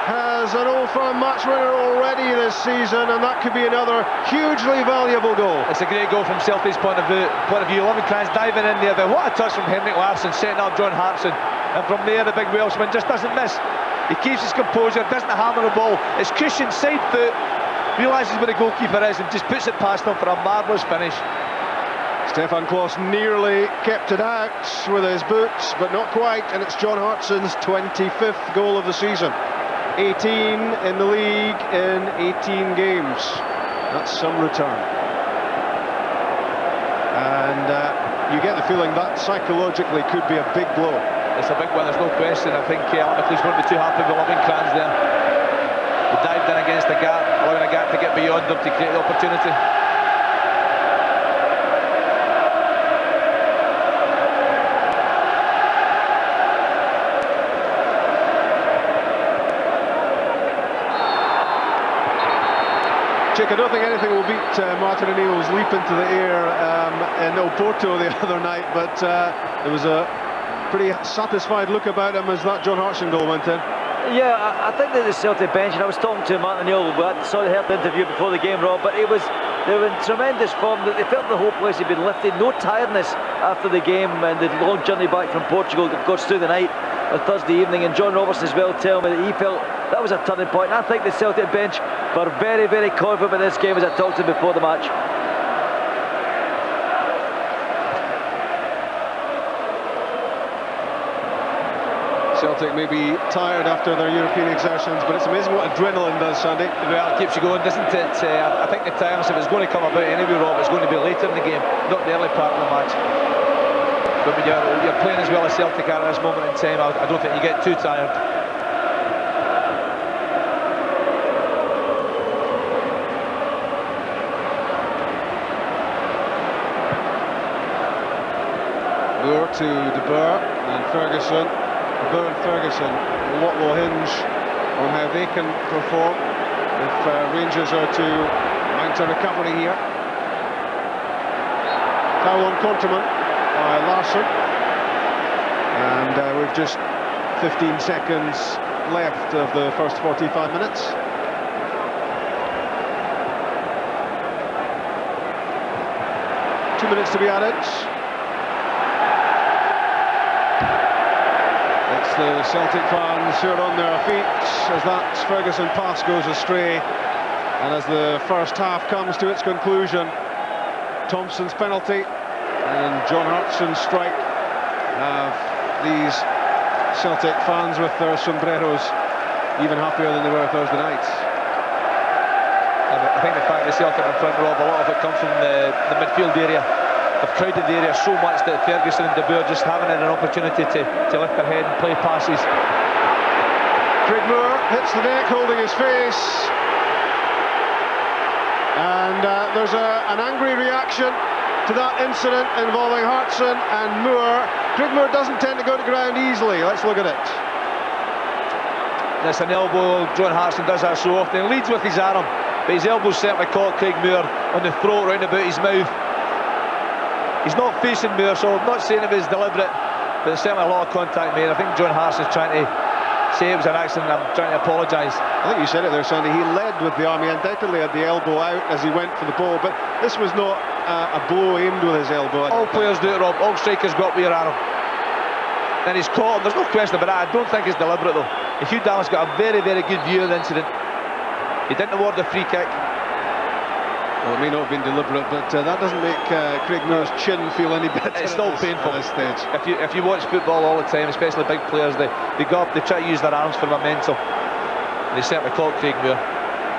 has an Old Firm match winner already this season, and that could be another hugely valuable goal. It's a great goal from Celtic's point of view. Lovenkrands diving in there, but what a touch from Henrik Larsson, setting up John Hartson, and from there the big Welshman just doesn't miss. He keeps his composure, doesn't hammer the ball. It's cushioned side foot, realises where the goalkeeper is, and just puts it past him for a marvellous finish. Stefan Klos nearly kept it out with his boots, but not quite, and it's John Hartson's 25th goal of the season. 18 in the league in 18 games. That's some return. And you get the feeling that psychologically could be a big blow. It's a big one, there's no question. I think Klos won't be too happy with Lovenkrands there. He dived in against the gap, allowing a gap to get beyond him to create the opportunity. Chick, I don't think anything will beat Martin O'Neill's leap into the air in Porto the other night, but there was a pretty satisfied look about him as that John Hartson goal went in. Yeah, I think that the Celtic bench, and I was talking to Martin O'Neill, we heard the interview before the game, Rob, but they were in tremendous form. They felt the whole place had been lifted, no tiredness after the game, and the long journey back from Portugal, of course, through the night on Thursday evening, and John Robertson as well telling me that he felt that was a turning point. And I think the Celtic bench were very, very confident in this game, as I talked to them before the match. Celtic may be tired after their European exertions, but it's amazing what adrenaline does, Sandy. Well, it keeps you going, doesn't it? I think the tiredness, if it's going to come about anyway, Rob, it's going to be later in the game, not the early part of the match. But when you're playing as well as Celtic are at this moment in time, I don't think you get too tired. Boer to de Boer and Ferguson. De Boer and Ferguson, a lot will hinge on how they can perform if Rangers are to mount a recovery here. Foul on Konterman by Larsson, and we've just 15 seconds left of the first 45 minutes. Two minutes to be added. It's the Celtic fans who are on their feet as that Ferguson pass goes astray, and as the first half comes to its conclusion, Thompson's penalty and John Hartson's strike have these Celtic fans with their sombreros even happier than they were Thursday night. I think the fact that Celtic in front, Rob, a lot of it comes from the midfield area. They've crowded the area so much that Ferguson and Boer just haven't had an opportunity to lift their head and play passes. Craig Moore hits the deck holding his face, and there's an angry reaction to that incident involving Hartson and Moore. Craig Moore doesn't tend to go to ground easily. Let's look at it. It's an elbow. John Hartson does that so often. He leads with his arm, but his elbow certainly caught Craig Moore on the throat, round about his mouth. He's not facing Moore, so I'm not saying it was deliberate, but there's certainly a lot of contact made. I think John Hartson's trying to say it was an accident. I'm trying to apologise. I think you said it there, Sandy. He led with the arm. He undoubtedly had the elbow out as he went for the ball, but this was not a blow aimed with his elbow. All players do it, Rob. All strikers go up with your arm. And he's caught him. There's no question about that. I don't think it's deliberate, though. Hugh Dallas got a very, very good view of the incident. He didn't award the free kick. Well, it may not have been deliberate, but that doesn't make Craig Moore's chin feel any better. It's still painful at this stage. If you watch football all the time, especially big players, they go up, they try to use their arms for momentum. They certainly caught Craig Moore.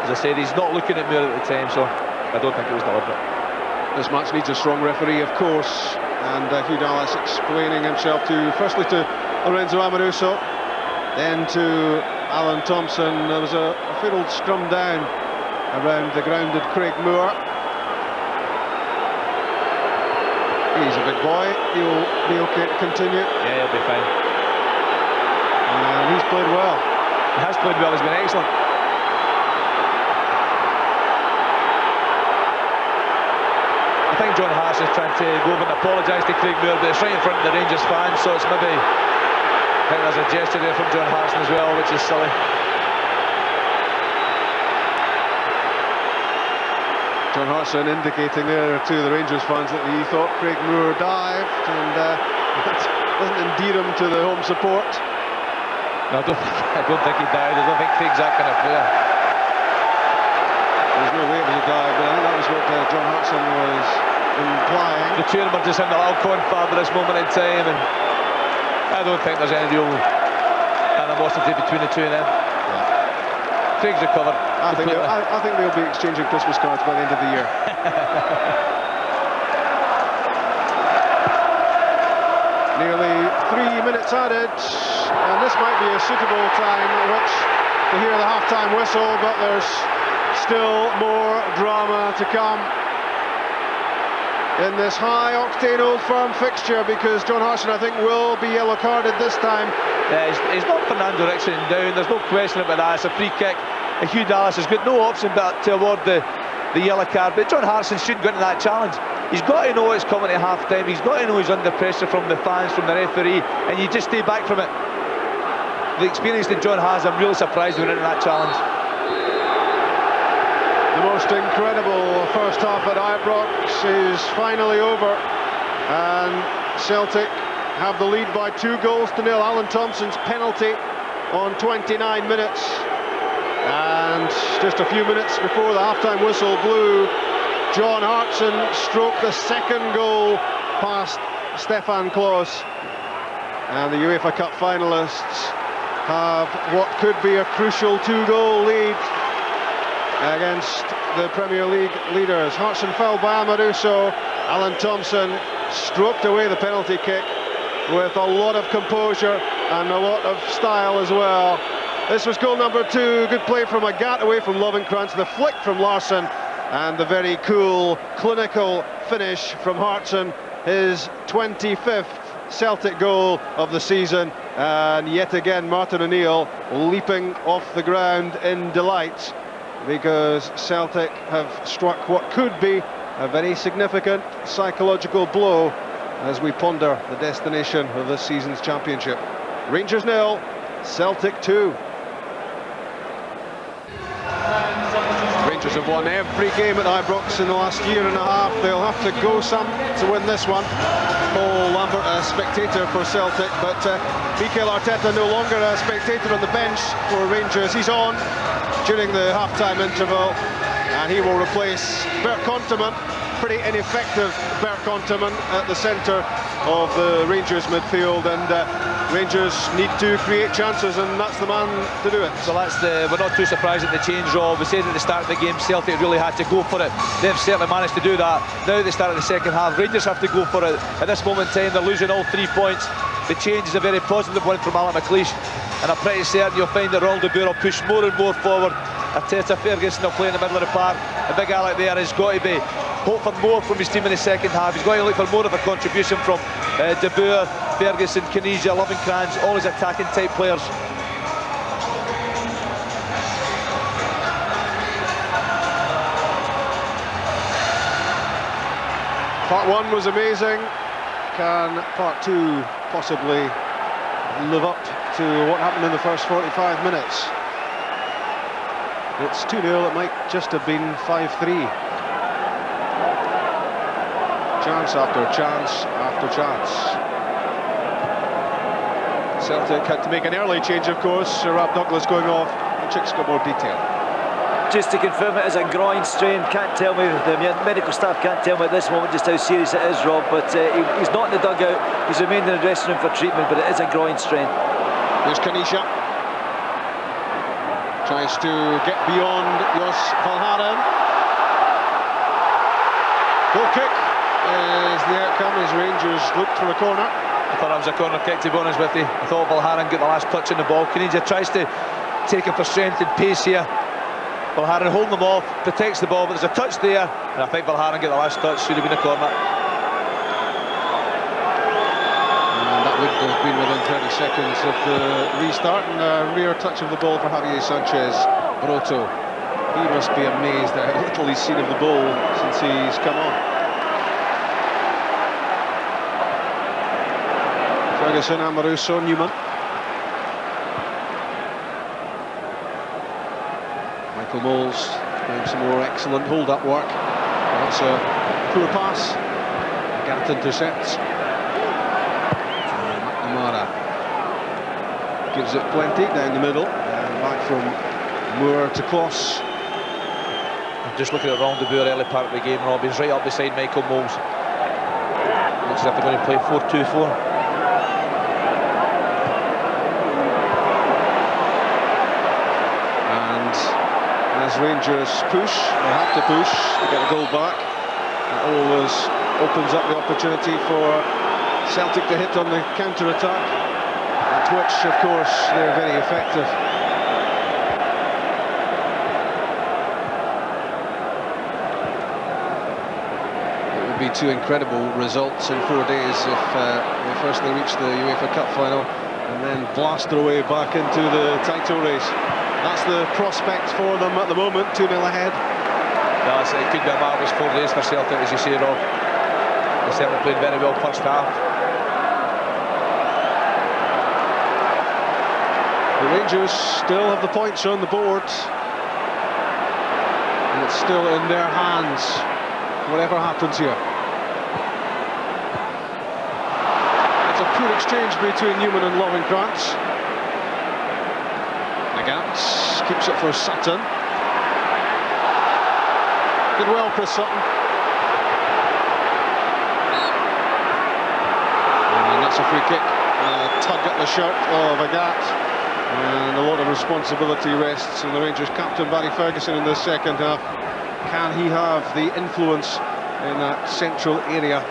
As I said, he's not looking at Moore at the time, so I don't think it was deliberate. This match needs a strong referee, of course, and Hugh Dallas explaining himself firstly to Lorenzo Amoruso, then to Alan Thompson. There was a fiddled scrum down around the grounded Craig Moore. He's a big boy. He'll be okay to continue. Yeah, he'll be fine. And he's played well. He has played well. He's been excellent. I think John Hartson's trying to go over and apologise to Craig Moore, but it's right in front of the Rangers fans, so it's maybe, I think there's a gesture there from John Hartson as well, which is silly. John Hartson indicating there to the Rangers fans that he thought Craig Moore dived, and that doesn't endear him to the home support. No, I don't think he dived. I don't think Craig's that kind of player. There's no way it was a dive, but I think that was what John Hartson was implying. The two of them are just in the little confab at this moment in time, and I don't think there's any real animosity between the two of them. Yeah. Craig's recovered. I think they'll be exchanging Christmas cards by the end of the year. Nearly 3 minutes added, and this might be a suitable time at which to hear the half-time whistle, but there's still more drama to come in this high-octane Old Firm fixture, because John Hartson, I think, will be yellow-carded this time. Yeah, he's not Fernando Ricksen down, there's no question about that. It's a free kick. Hugh Dallas has got no option but to award the yellow card, but John Hartson shouldn't go into that challenge. He's got to know it's coming at half-time, he's got to know he's under pressure from the fans, from the referee, and you just stay back from it. The experience that John has, I'm really surprised we're into that challenge. The most incredible first half at Ibrox is finally over, and Celtic have the lead by 2 goals to nil. Alan Thompson's penalty on 29 minutes, and just a few minutes before the half-time whistle blew, John Hartson stroked the second goal past Stefan Klos, and the UEFA Cup finalists have what could be a crucial 2-goal lead against the Premier League leaders. Hartson fouled by Amoruso. Alan Thompson stroked away the penalty kick with a lot of composure and a lot of style as well. This was goal number 2. Good play from Agathe away from Lovenkrands, the flick from Larsson, and the very cool, clinical finish from Hartson, his 25th Celtic goal of the season. And yet again, Martin O'Neill leaping off the ground in delight, because Celtic have struck what could be a very significant psychological blow as we ponder the destination of this season's championship. Rangers 0, Celtic 2. Rangers have won every game at Ibrox in the last year and a half. They'll have to go some to win this one. Paul Lambert, a spectator for Celtic, but Mikel Arteta no longer a spectator on the bench for Rangers. He's on during the half-time interval, and he will replace Bert Konterman, pretty ineffective Bert Konterman, at the centre of the Rangers midfield. And Rangers need to create chances, and that's the man to do it. So we're not too surprised at the change, Rob. We said at the start of the game Celtic really had to go for it. They've certainly managed to do that. Now at the start of the second half, Rangers have to go for it. At this moment in time, they're losing all 3 points. The change is a very positive one from Alan McLeish, and I'm pretty certain you'll find that the Boer will push more and more forward. Arteta, Ferguson will play in the middle of the park. The big Alec there has got to be hope for more from his team in the second half. He's got to look for more of a contribution from De Boer, Ferguson, Caniggia, Lovenkrands, all his attacking type players. Part one was amazing. Can part two possibly live up to what happened in the first 45 minutes? It's 2-0, it might just have been 5-3. Chance after chance after chance. Celtic had to make an early change, of course. Sir Rob Douglas going off, and Chick's got more detail. Just to confirm, it is a groin strain. Can't tell me, the medical staff can't tell me at this moment just how serious it is, Rob, but he's not in the dugout. He's remained in the dressing room for treatment, but it is a groin strain. Here's Caniggia. Tries to get beyond Valgaeren. Goal kick is the outcome as Rangers looked for a corner. I thought that was a corner kick, to be honest with you. I thought Valgaeren got the last touch on the ball. Caniggia tries to take him for strength and pace here. Valgaeren holding them off, protects the ball, but there's a touch there, and I think Valgaeren got the last touch, should have been a corner. And that would have been within 30 seconds of the restart, and a rear touch of the ball for Javier Sanchez. Broto, he must be amazed at how little he's seen of the ball since he's come on. Ferguson, Amoruso, Numan. Michael Moles doing some more excellent hold-up work. That's a poor pass. Agathe intercepts. McNamara gives it plenty down the middle. And back from Moore to Klos. I'm just looking at De Boer early part of the game, Rob. He's right up beside Michael Moles. Looks as if they're going to play 4-2-4. As Rangers push, they have to push to get a goal back. That always opens up the opportunity for Celtic to hit on the counter-attack, at which, of course, they're very effective. It would be two incredible results in 4 days if they firstly reach the UEFA Cup final and then blast their way back into the title race. That's the prospect for them at the moment, 2-0 ahead. No, it could be a marvellous 4 days for Celtic, as you say, Rob. They certainly played very well first half. The Rangers still have the points on the board. And it's still in their hands, whatever happens here. It's a poor exchange between Numan and Lovenkrands. Agathe keeps it for Sutton. Did well for Sutton. And that's a free kick. A tug at the shirt of Agathe. And a lot of responsibility rests on the Rangers captain, Barry Ferguson, in the second half. Can he have the influence in that central area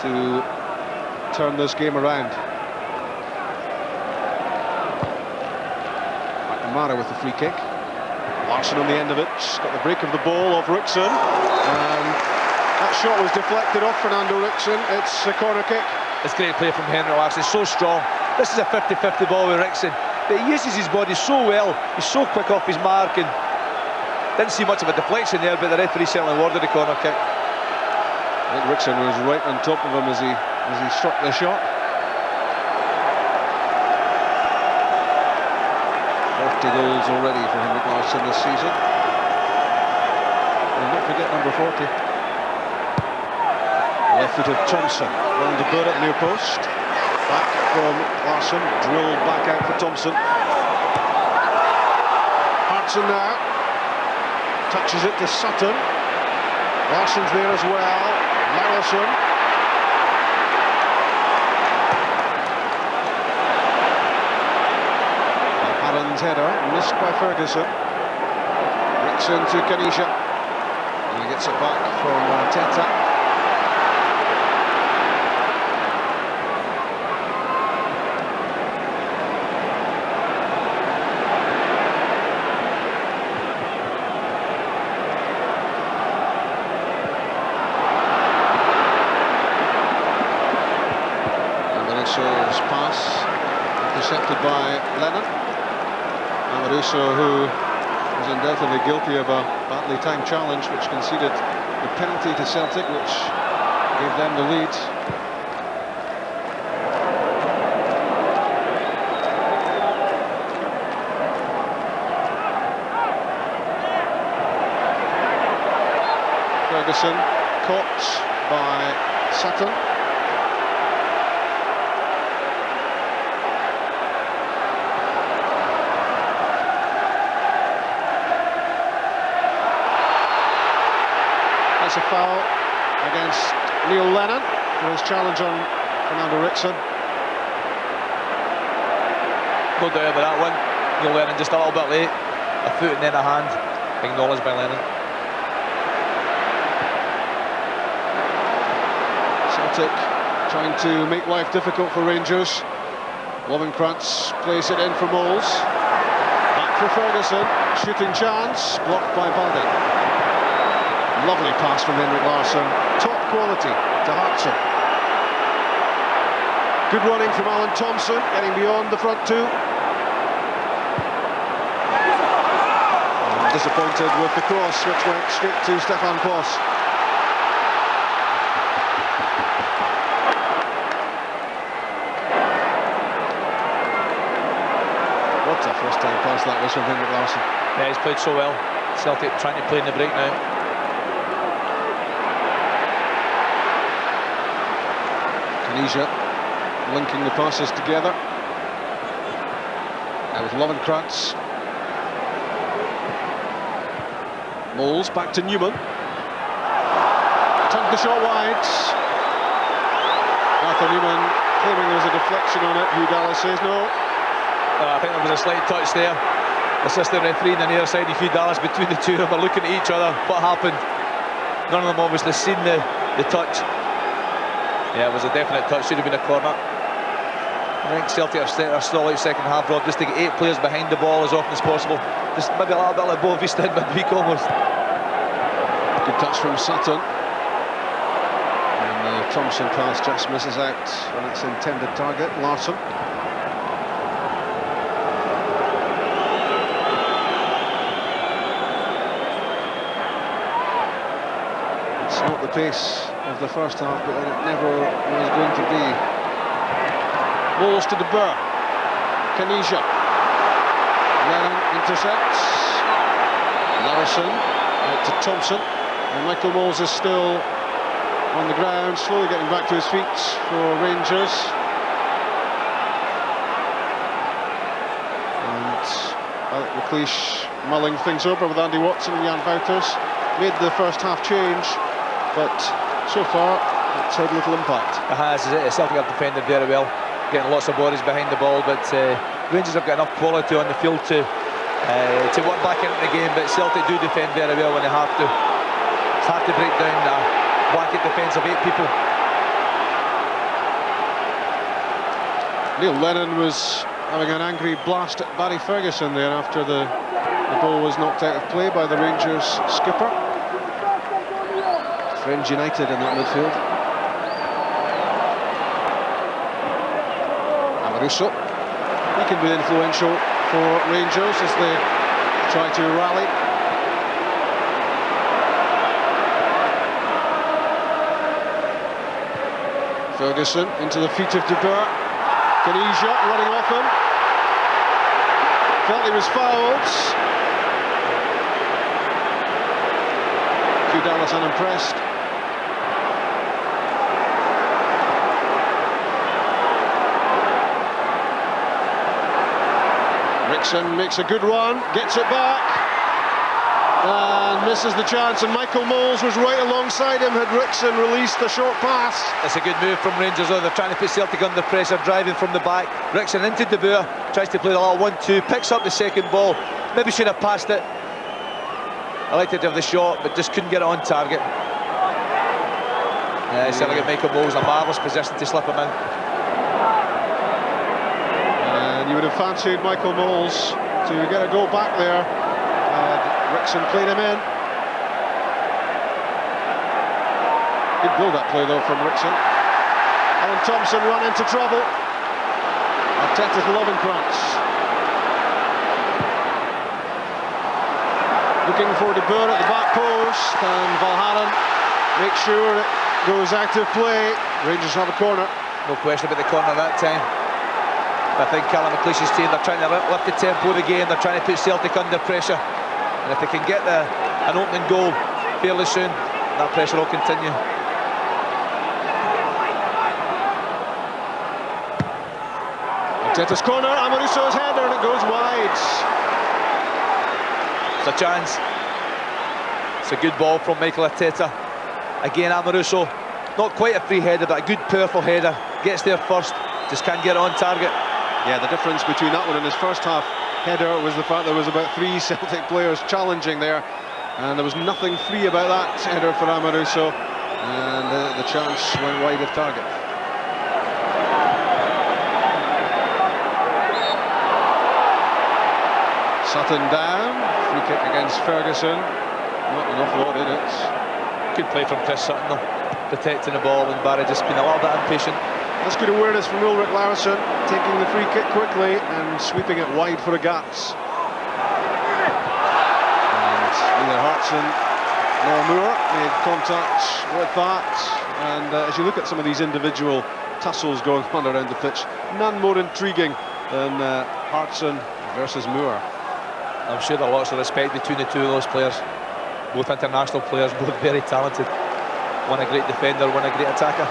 to turn this game around? McNamara with the free kick. Larsson on the end of it, got the break of the ball off Ricksen, and that shot was deflected off Fernando Ricksen. It's a corner kick. It's great play from Henry Larsson, so strong. This is a 50-50 ball with Ricksen, but he uses his body so well. He's so quick off his mark, and didn't see much of a deflection there, but the referee certainly awarded the corner kick. I think Ricksen was right on top of him as he struck the shot. 40 goals already for Henrik Larsson this season. And don't forget number 40. Left-footed Thompson, round to Boer at the near post. Back from Larsson, drilled back out for Thompson. Hartson now, touches it to Sutton. Larsson's there as well. Laursen. Ricksen's header, missed by Ferguson. Ricksen to Caniggia. And he gets it back from Arteta. Amoruso's pass intercepted by Lennon. Amoruso, who was undoubtedly guilty of a badly timed challenge, which conceded the penalty to Celtic, which gave them the lead. Ferguson caught by Sutton. That's a foul against Lennon for his challenge on Fernando Ricksen. No doubt about that one. Lennon just a little bit late. A foot and then a hand. Acknowledged by Lennon. Celtic trying to make life difficult for Rangers. Lovenkrands plays it in for Moles. Back for Ferguson. Shooting chance. Blocked by Balde. Lovely pass from Larsson, top quality to Hartson. Good running from Thompson, getting beyond the front two. And disappointed with the cross, which went straight to Stefan Klos. What a first-time pass that was from Larsson. Yeah, he's played so well. Celtic trying to play in the break now. Caniggia linking the passes together. Now with Lovenkrands. Moles back to Numan. Tugged the shot wide. Arthur Numan claiming there was a deflection on it. Hugh Dallas says no. I think there was a slight touch there. Assistant referee on the near side of Hugh Dallas, between the two of them are looking at each other. What happened? None of them obviously seen the touch. Yeah, it was a definite touch, should have been a corner. I think Celtic are still out second half, Rob, just to get 8 players behind the ball as often as possible. Just maybe a little bit like Boer did midweek almost. Good touch from Sutton. And the Thompson pass just misses out on its intended target, Larsson. It's not the pace of the first half, but it never was going to be. Balls to Boer. Caniggia. Lennon intercepts. Larsson out to Thompson. And Michael Moles is still on the ground, slowly getting back to his feet for Rangers. And Alec McLeish mulling things over with Andy Watson and Jan Wouters. Made the first half change, but so far, it's had little impact. It has. Celtic have defended very well, getting lots of bodies behind the ball, but Rangers have got enough quality on the field to work back into the game, but Celtic do defend very well when they have to. It's hard to break down a blanket defence of 8 people. Lennon was having an angry blast at Barry Ferguson there after the ball was knocked out of play by the Rangers skipper. Friends united in that midfield. Amoruso. He can be influential for Rangers as they try to rally. Ferguson into the feet of Boer. Caniggia running off him. Felt he was fouled. Hugh Dallas unimpressed. Ricksen makes a good run, gets it back. and misses the chance, and Michael Moles was right alongside him had Ricksen released a short pass. It's a good move from Rangers though. They're trying to put Celtic under pressure, driving from the back. Ricksen into De Boer, tries to play the little 1-2, picks up the second ball. Maybe should have passed it. I liked it to have the shot, but just couldn't get it on target. It sounded like Michael Moles in a marvellous position to slip him in. And you would have fancied Michael Moles to get a goal back there. Ricksen played him in. Good build-up play though from Ricksen. And Thompson run into trouble. Arteta to Lovenkrands. Looking for De Boer at the back post, and Valgaeren makes sure it goes active play. Rangers have a corner. No question about the corner that time. I think Callum McLeish's team, they're trying to lift the tempo of the game. They're trying to put Celtic under pressure. And if they can get an opening goal fairly soon, that pressure will continue. Arteta's corner, Amoruso's header, and it goes wide. It's a chance. It's a good ball from Michael Arteta. Again, Amoruso, not quite a free header, but a good, powerful header. Gets there first, just can't get it on target. Yeah, the difference between that one and his first half header was the fact there was about 3 Celtic players challenging there, and there was nothing free about that header for Amoruso, and the chance went wide of target. Sutton down, free kick against Ferguson. Not an awful lot in it. Good play from Chris Sutton though, protecting the ball, and Barry just been a little bit impatient. That's good awareness from Larsson, taking the free kick quickly and sweeping it wide for Agathe. And neither Hartson nor Boer made contact with that. And as you look at some of these individual tussles going on around the pitch, none more intriguing than Hartson versus Boer. I'm sure there are lots of respect between the two of those players. Both international players, both very talented. One a great defender, one a great attacker.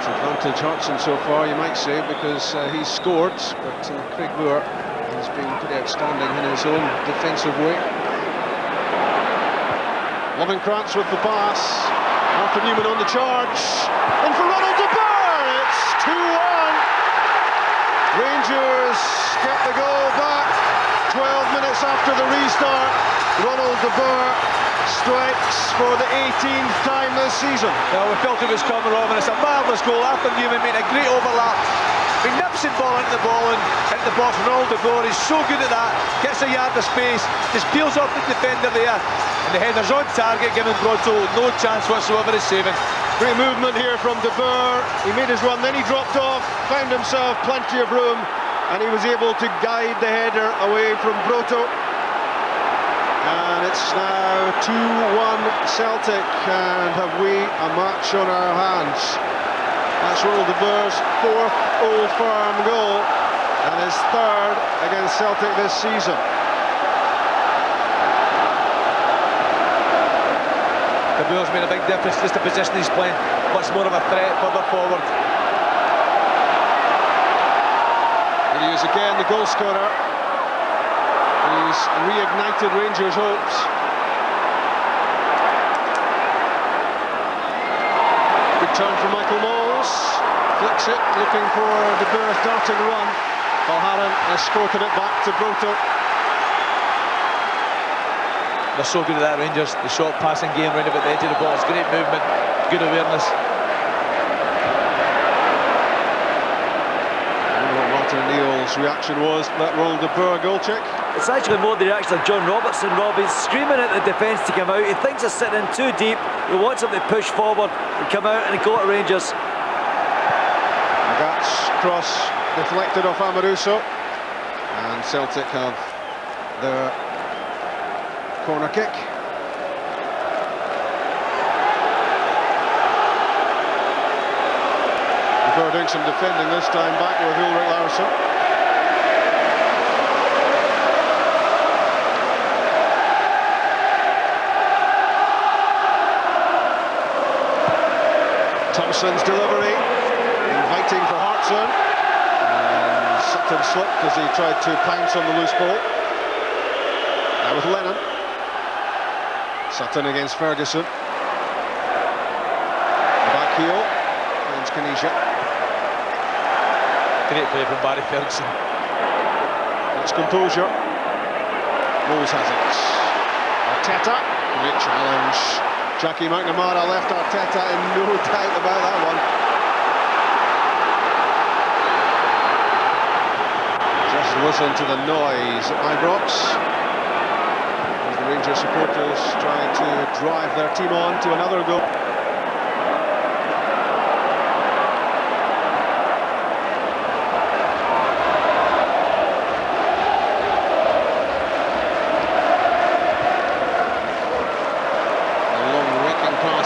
Advantage Hartson so far, you might say, because he's scored, but Craig Boer has been pretty outstanding in his own defensive way. Lovenkrands with the pass, after Numan on the charge, in for Ronald De Boer, it's 2-1. Rangers get the goal back, 12 minutes after the restart. Ronald De Boer strikes for the 18th time this season. Well, we felt it was coming, Rob, and it's a marvellous goal after Numan made a great overlap. He nips the ball into the ball and into the box. Ronald De Boer is so good at that, gets a yard of space, just peels off the defender there, and the header's on target, giving Broto no chance whatsoever of saving. Great movement here from De Boer. He made his run, then he dropped off, found himself plenty of room, and he was able to guide the header away from Broto. And it's now 2-1 Celtic, and have we a match on our hands. That's Ronald De Boer's 4th Old Firm goal, and his 3rd against Celtic this season. De Boer's made a big difference, just the position he's playing, much more of a threat further forward. Here he is again, the goal scorer. He's reignited Rangers' hopes. Good turn from Michael Moles. Flicks it, looking for De Boer's darting run. Valgaeren has squirted it back to Broto. They're so good at that, Rangers. The short passing game round about the edge of the ball. It's great movement, good awareness. Neil's reaction was that Ronald De Boer goal check. It's actually more the reaction of John Robertson, Rob. He's screaming at the defence to come out. He thinks it's sitting in too deep. He wants him to push forward and come out and go at Rangers. Agathe's cross deflected off Amoruso, and Celtic have their corner kick. Boer doing some defending this time back with Larsson. Thompson's delivery, inviting for Hartson, and Sutton slipped as he tried to pounce on the loose ball. Now with Lennon. Sutton against Ferguson. The back heel against Caniggia. Great play from Barry Ferguson. That's composure. Knowles has it. Arteta, great challenge. Jackie McNamara left Arteta in no doubt about that one. Just listen to the noise at Ibrox as the Rangers supporters try to drive their team on to another goal.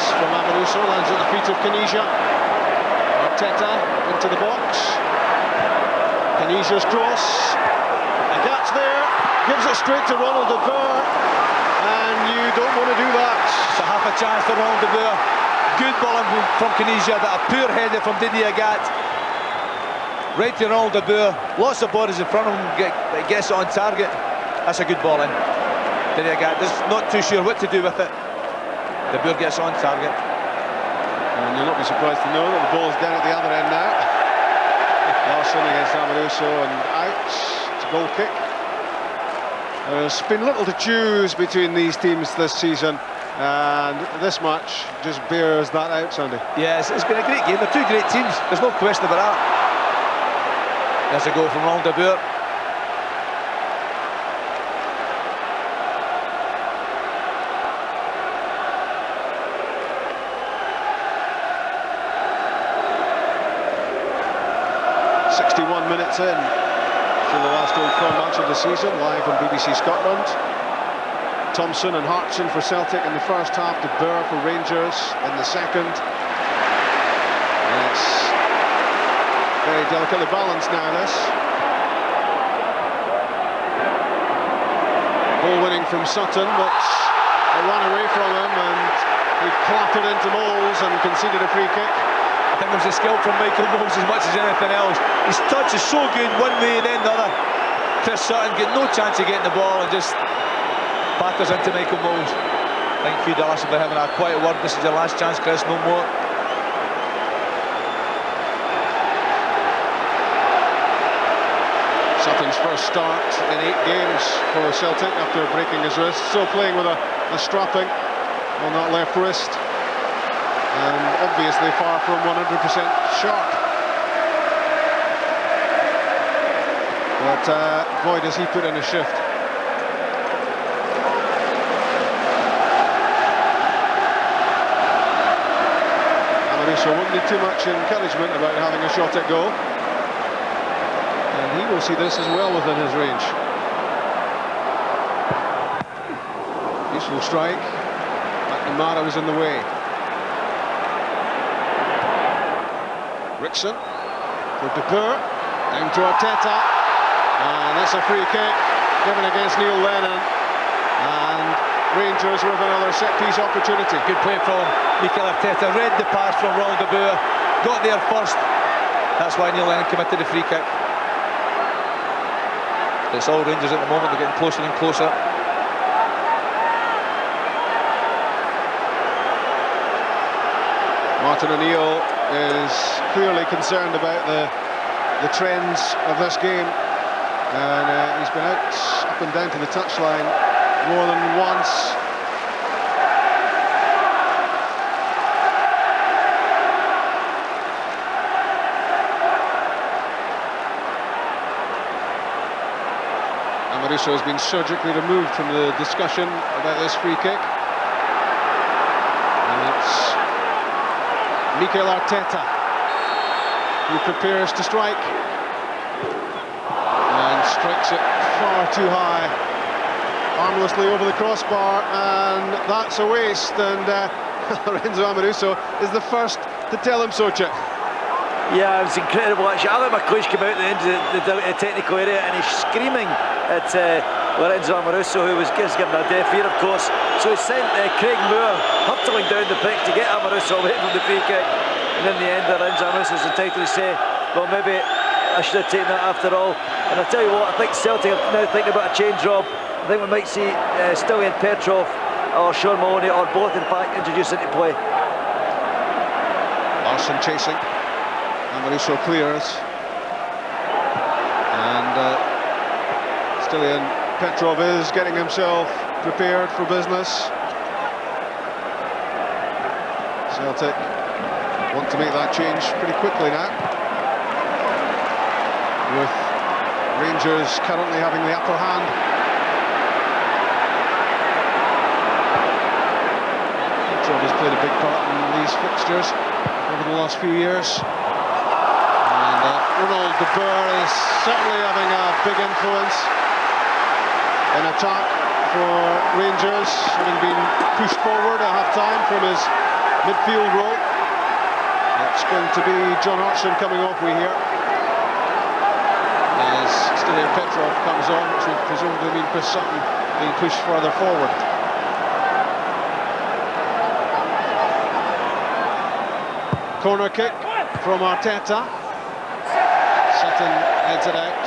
From Amoruso, lands at the feet of Caniggia. Arteta into the box. Caniggia's cross. Agathe there, gives it straight to Ronald de Boer, and you don't want to do that. It's a half a chance for Ronald de Boer. Good ball from Caniggia, but a poor header from Agathe. Right to Ronald de Boer. Lots of bodies in front of him, gets it on target. That's a good ball in. Agathe is not too sure what to do with it. De Boer gets on target. And you'll not be surprised to know that the ball's down at the other end now. Larsson against Amoruso and out. It's a goal kick. There's been little to choose between these teams this season, and this match just bears that out, Sandy. Yes, it's been a great game. They're two great teams. There's no question about that. There's a goal from Ronald de Boer. Minutes in to the last Old Firm match of the season, live on BBC Scotland. Thompson and Hartson for Celtic in the first half, de Boer for Rangers in the second. And it's very delicately balanced now, this. Ball winning from Sutton, but it ran away from him and he clattered into Knowles and conceded a free kick. I think it was a skill from Michael Knowles as much as anything else. His touch is so good one way and then the other. Chris Sutton get no chance of getting the ball and just batters into Michael Knowles. Thank you, Larsson, for having a quiet word. This is your last chance, Chris, no more. Sutton's first start in 8 games for Celtic after breaking his wrist. Still playing with a strapping on that left wrist. And obviously far from 100% sharp. But boy, does he put in a shift. Amoruso won't need too much encouragement about having a shot at goal. And he will see this as well within his range. Useful strike. McNamara was in the way. Ricksen for de Boer, down to Arteta, and that's a free kick given against Lennon, and Rangers with another set-piece opportunity. Good play from Arteta, read the pass from Ronald de Boer, got there first, that's why Lennon committed the free kick. It's all Rangers at the moment, they're getting closer and closer. Martin O'Neill is clearly concerned about the trends of this game, and he's been out up and down to the touchline more than once. Amoruso has been surgically removed from the discussion about this free kick. And it's Mikel Arteta who prepares to strike and strikes it far too high, harmlessly over the crossbar, and that's a waste. And Lorenzo Amoruso is the first to tell him so, Chick. Yeah, it was incredible actually. Alan McLeish came out at the end of the technical area and he's screaming at Lorenzo Amoruso, who was given a deaf ear, of course. So he sent Craig Moore hurtling down the pitch to get Amoruso away from the free kick. And in the end, Lorenzo Amoruso was entitled to say, well, maybe I should have taken that after all. And I'll tell you what, I think Celtic are now thinking about a change, Rob. I think we might see Stillian Petrov or Sean Maloney, or both in fact, introduced into play. Larsson chasing. Amoruso clears. And still in. Petrov is getting himself prepared for business. Celtic want to make that change pretty quickly now, with Rangers currently having the upper hand. Petrov has played a big part in these fixtures over the last few years. And Ronald de Boer is certainly having a big influence in attack for Rangers, having been pushed forward at half-time from his midfield role. It's going to be John Hartson coming off, we hear, as Stelier Petrov comes on, which would presumably mean Chris Sutton being pushed further forward. Corner kick from Arteta. Sutton heads it out.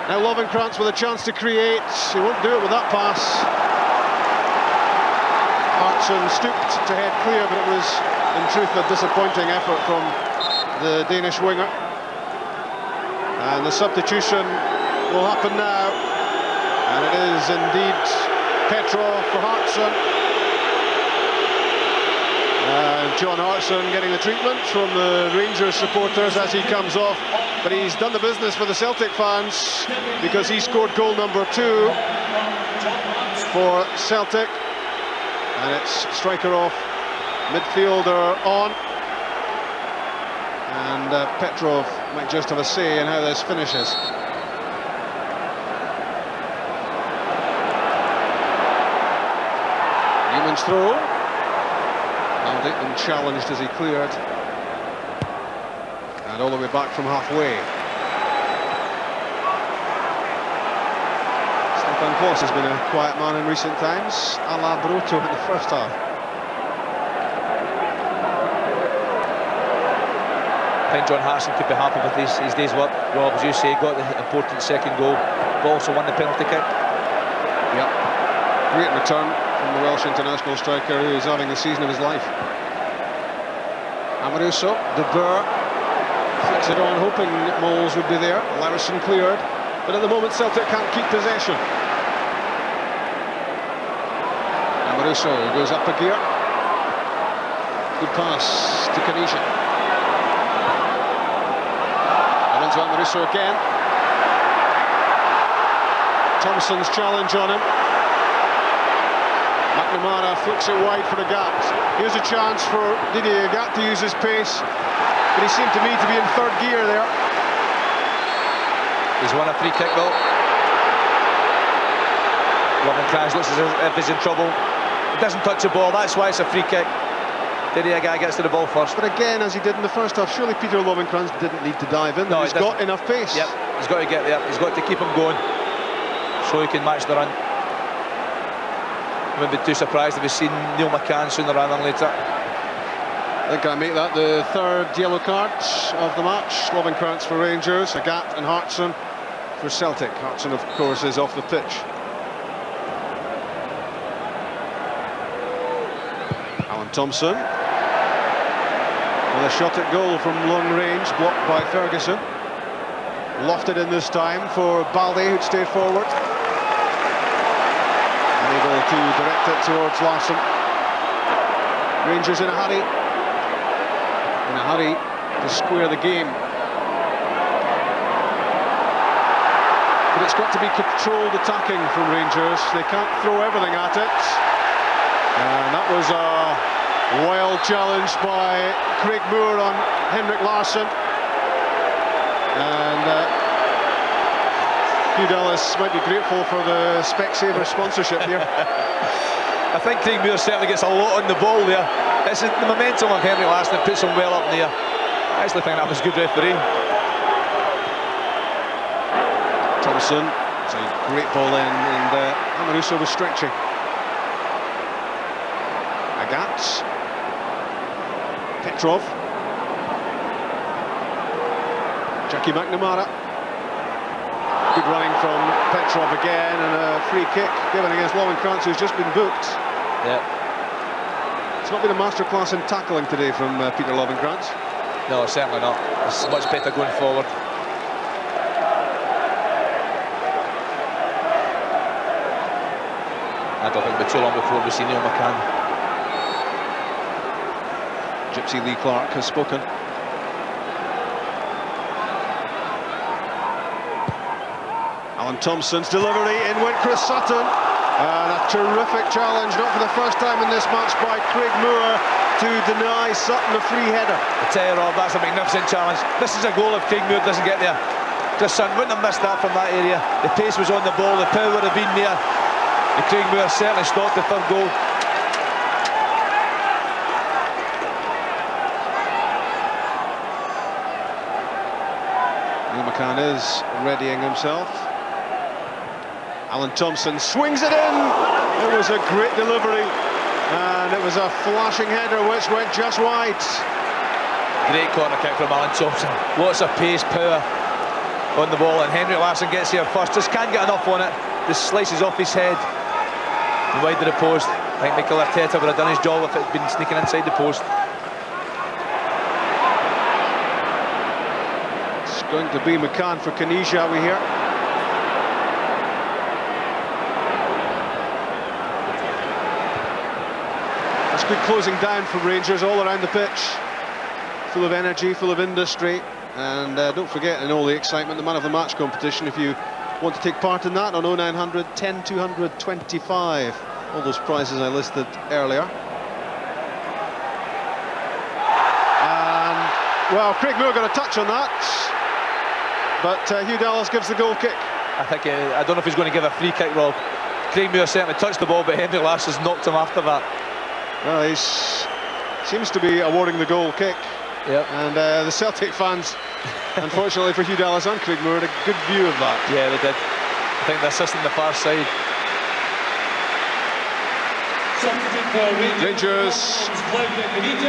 Now Lovenkrands with a chance to create. He won't do it with that pass. Hartson stooped to head clear, but it was in truth a disappointing effort from the Danish winger. And the substitution will happen now. And it is indeed Petrov for Hartson. John Hartson getting the treatment from the Rangers supporters as he comes off. But he's done the business for the Celtic fans, because he scored goal number 2 for Celtic. And it's striker off, midfielder on. And Petrov might just have a say in how this finishes. Numan's throw. Balde been challenged as he cleared. And all the way back from halfway. Klos has been a quiet man in recent times, a la Broto in the first half. I think John Hartson could be happy with his day's work. Rob, as you say, got the important second goal, but also won the penalty kick. Yep, great return from the Welsh international striker, who is having the season of his life. Amoruso, de Boer flicks it on, hoping Moles would be there. Larsson cleared, but at the moment Celtic can't keep possession. Amoruso goes up a gear. Good pass to Caniggia. Runs Amoruso again. Thompson's challenge on him. McNamara flicks it wide for Agathe. Here's a chance for Didier Agathe to use his pace, but he seemed to me to be in third gear there. He's won a free kick though. Lovenkrands looks as if he's in trouble. He doesn't touch the ball, that's why it's a free kick. Didier Agathe gets to the ball first. But again, as he did in the first half, surely Peter Lovenkrands didn't need to dive in. No, he's got enough pace. Yep, he's got to get there. He's got to keep him going so he can match the run. I wouldn't be too surprised if we've seen Neil McCann sooner rather than later. I think I make that the third yellow card of the match. Lovenkrands for Rangers, Agathe and Hartson for Celtic. Hartson, of course, is off the pitch. Thompson with a shot at goal from long range, blocked by Ferguson. Lofted in this time for Balde, who'd stayed forward. Unable to direct it towards Larsson. Rangers in a hurry to square the game. But it's got to be controlled attacking from Rangers. They can't throw everything at it. And that was a wild challenge by Craig Moore on Henrik Larsson. And Hugh Dallas might be grateful for the Specsavers sponsorship here. I think Craig Moore certainly gets a lot on the ball there. It's the momentum of Henrik Larsson that puts him well up there. I actually think that was good referee. Thompson, it's a great ball in, and Amoruso was stretching. Agathe. Petrov. Jackie McNamara. Good running from Petrov again, and a free kick given against Lovenkrands, who's just been booked. Yeah. It's not been a masterclass in tackling today from Peter Lovenkrands. No, certainly not. It's much better going forward. I don't think it'll be too long before we see Neil McCann. Gypsy Lee Clark has spoken. Alan Thompson's delivery in went Chris Sutton, and a terrific challenge, not for the first time in this match, by Craig Moore to deny Sutton a free header. I tell you, Rob, that's a magnificent challenge. This is a goal if Craig Moore doesn't get there. Chris Sutton wouldn't have missed that from that area. The pace was on the ball, the power would have been there. And Craig Moore certainly stopped the third goal. Neil McCann is readying himself. Alan Thompson swings it in. It was a great delivery, and it was a flashing header which went just wide. Great corner kick from Alan Thompson. Lots of pace, power on the ball, and Henrik Larsson gets here first. Just can't get enough on it. Just slices off his head and wide of the post. I think Mikel Arteta would have done his job if it had been sneaking inside the post. It's going to be McCann for Caniggia, we hear. That's good closing down for Rangers all around the pitch. Full of energy, full of industry. And don't forget, in all the excitement, the man of the match competition, if you want to take part in that, on 0900 10 200 25. All those prizes I listed earlier. And, well, Craig Moore got a touch on that, but Hugh Dallas gives the goal kick. I think, I don't know if he's going to give a free kick, Rob. Craig Moore certainly touched the ball, but Henrik Larsson's knocked him after that. Well, he seems to be awarding the goal kick. Yep. And the Celtic fans, unfortunately for Hugh Dallas and Craig Moore, had a good view of that. Yeah, they did. I think the assist on the far side. Rangers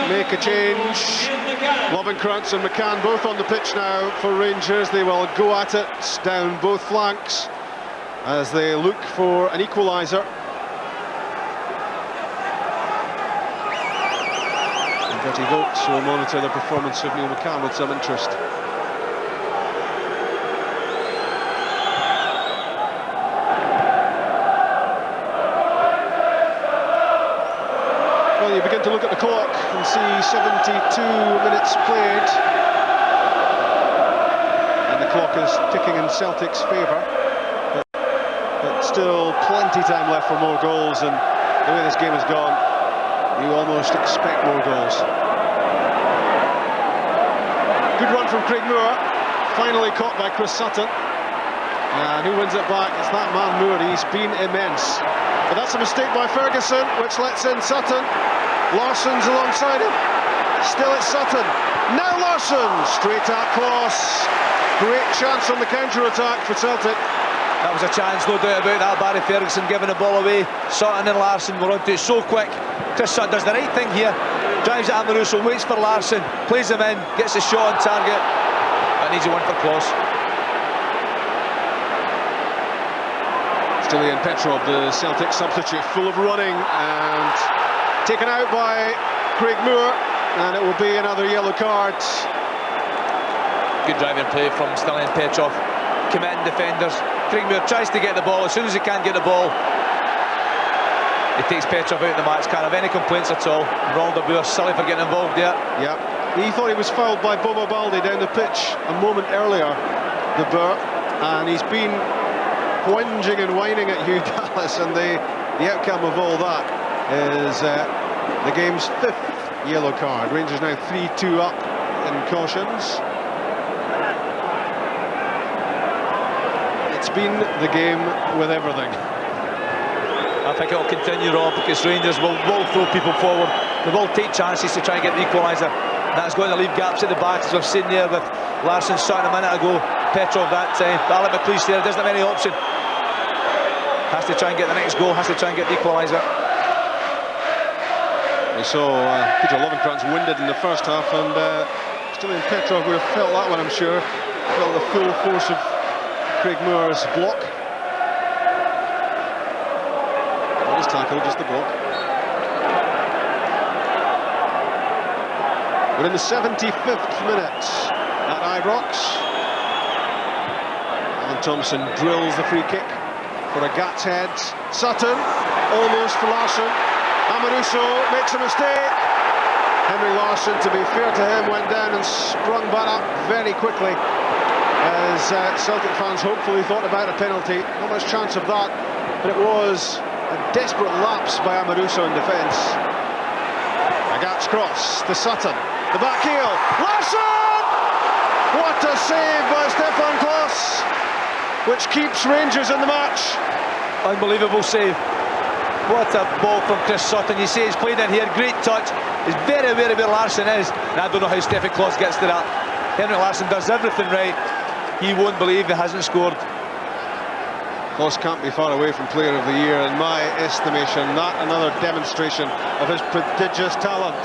make a change. Lovenkrands and McCann both on the pitch now for Rangers. They will go at it down both flanks as they look for an equaliser. And Bertie Vogts will monitor the performance of Neil McCann with some interest. Well, you begin to look at the clock and see 72 minutes played, and the clock is ticking in Celtic's favour, but still plenty time left for more goals, and the way this game has gone, you almost expect more goals. Good run from Craig Moore, finally caught by Chris Sutton, and who wins it back? It's that man Moore. He's been immense. But that's a mistake by Ferguson, which lets in Sutton. Larsson's alongside him. Still it's Sutton. Now Larsson, straight at Klos. Great chance on the counter-attack for Celtic. That was a chance, no doubt about that. Barry Ferguson giving the ball away. Sutton and Larsson were onto it so quick. Chris Sutton does the right thing here. Drives at Amoruso, waits for Larsson, plays him in, gets the shot on target. That needs a one for Klos. Still Ian Petrov, the Celtic substitute, full of running, and taken out by Craig Moore, and it will be another yellow card. Good driving play from Stilian Petrov, committing defenders. Craig Moore tries to get the ball. As soon as he can get the ball, he takes Petrov out of the match. Can't have any complaints at all. Boer, silly for getting involved there. Yep, he thought he was fouled by Balde down the pitch a moment earlier, the Boer, and he's been whinging and whining at Hugh Dallas, and the outcome of all that is the game's 5th yellow card. Rangers now 3-2 up in cautions. It's been the game with everything. I think it'll continue, Rob, because Rangers will throw people forward. They will take chances to try and get the equaliser. That's going to leave gaps at the back, as we've seen there with Larsson starting a minute ago, Petrov that time. Alec McLeish there doesn't have any option. Has to try and get the next goal, has to try and get the equaliser. We saw Peter Lovenkrands winded in the first half, and Stilian Petrov would have felt that one, I'm sure. Felt the full force of Craig Moore's block. Not his tackle, just the block. We're in the 75th minute at Ibrox. Thompson drills the free kick for Agathe's head. Sutton, almost for Larsson. Amoruso makes a mistake. Henry Larsson, to be fair to him, went down and sprung back up very quickly as Celtic fans hopefully thought about a penalty. Not much chance of that, but it was a desperate lapse by Amoruso in defence. Agathe's cross to Sutton. The back heel. Larsson! What a save by Stefan Klos, which keeps Rangers in the match. Unbelievable save. What a ball from Chris Sutton. You see he's played in here, great touch. He's very aware of where Larsson is, and I don't know how Stefan Klos gets to that. Henrik Larsson does everything right. He won't believe he hasn't scored. Klos can't be far away from Player of the Year in my estimation. That another demonstration of his prodigious talent.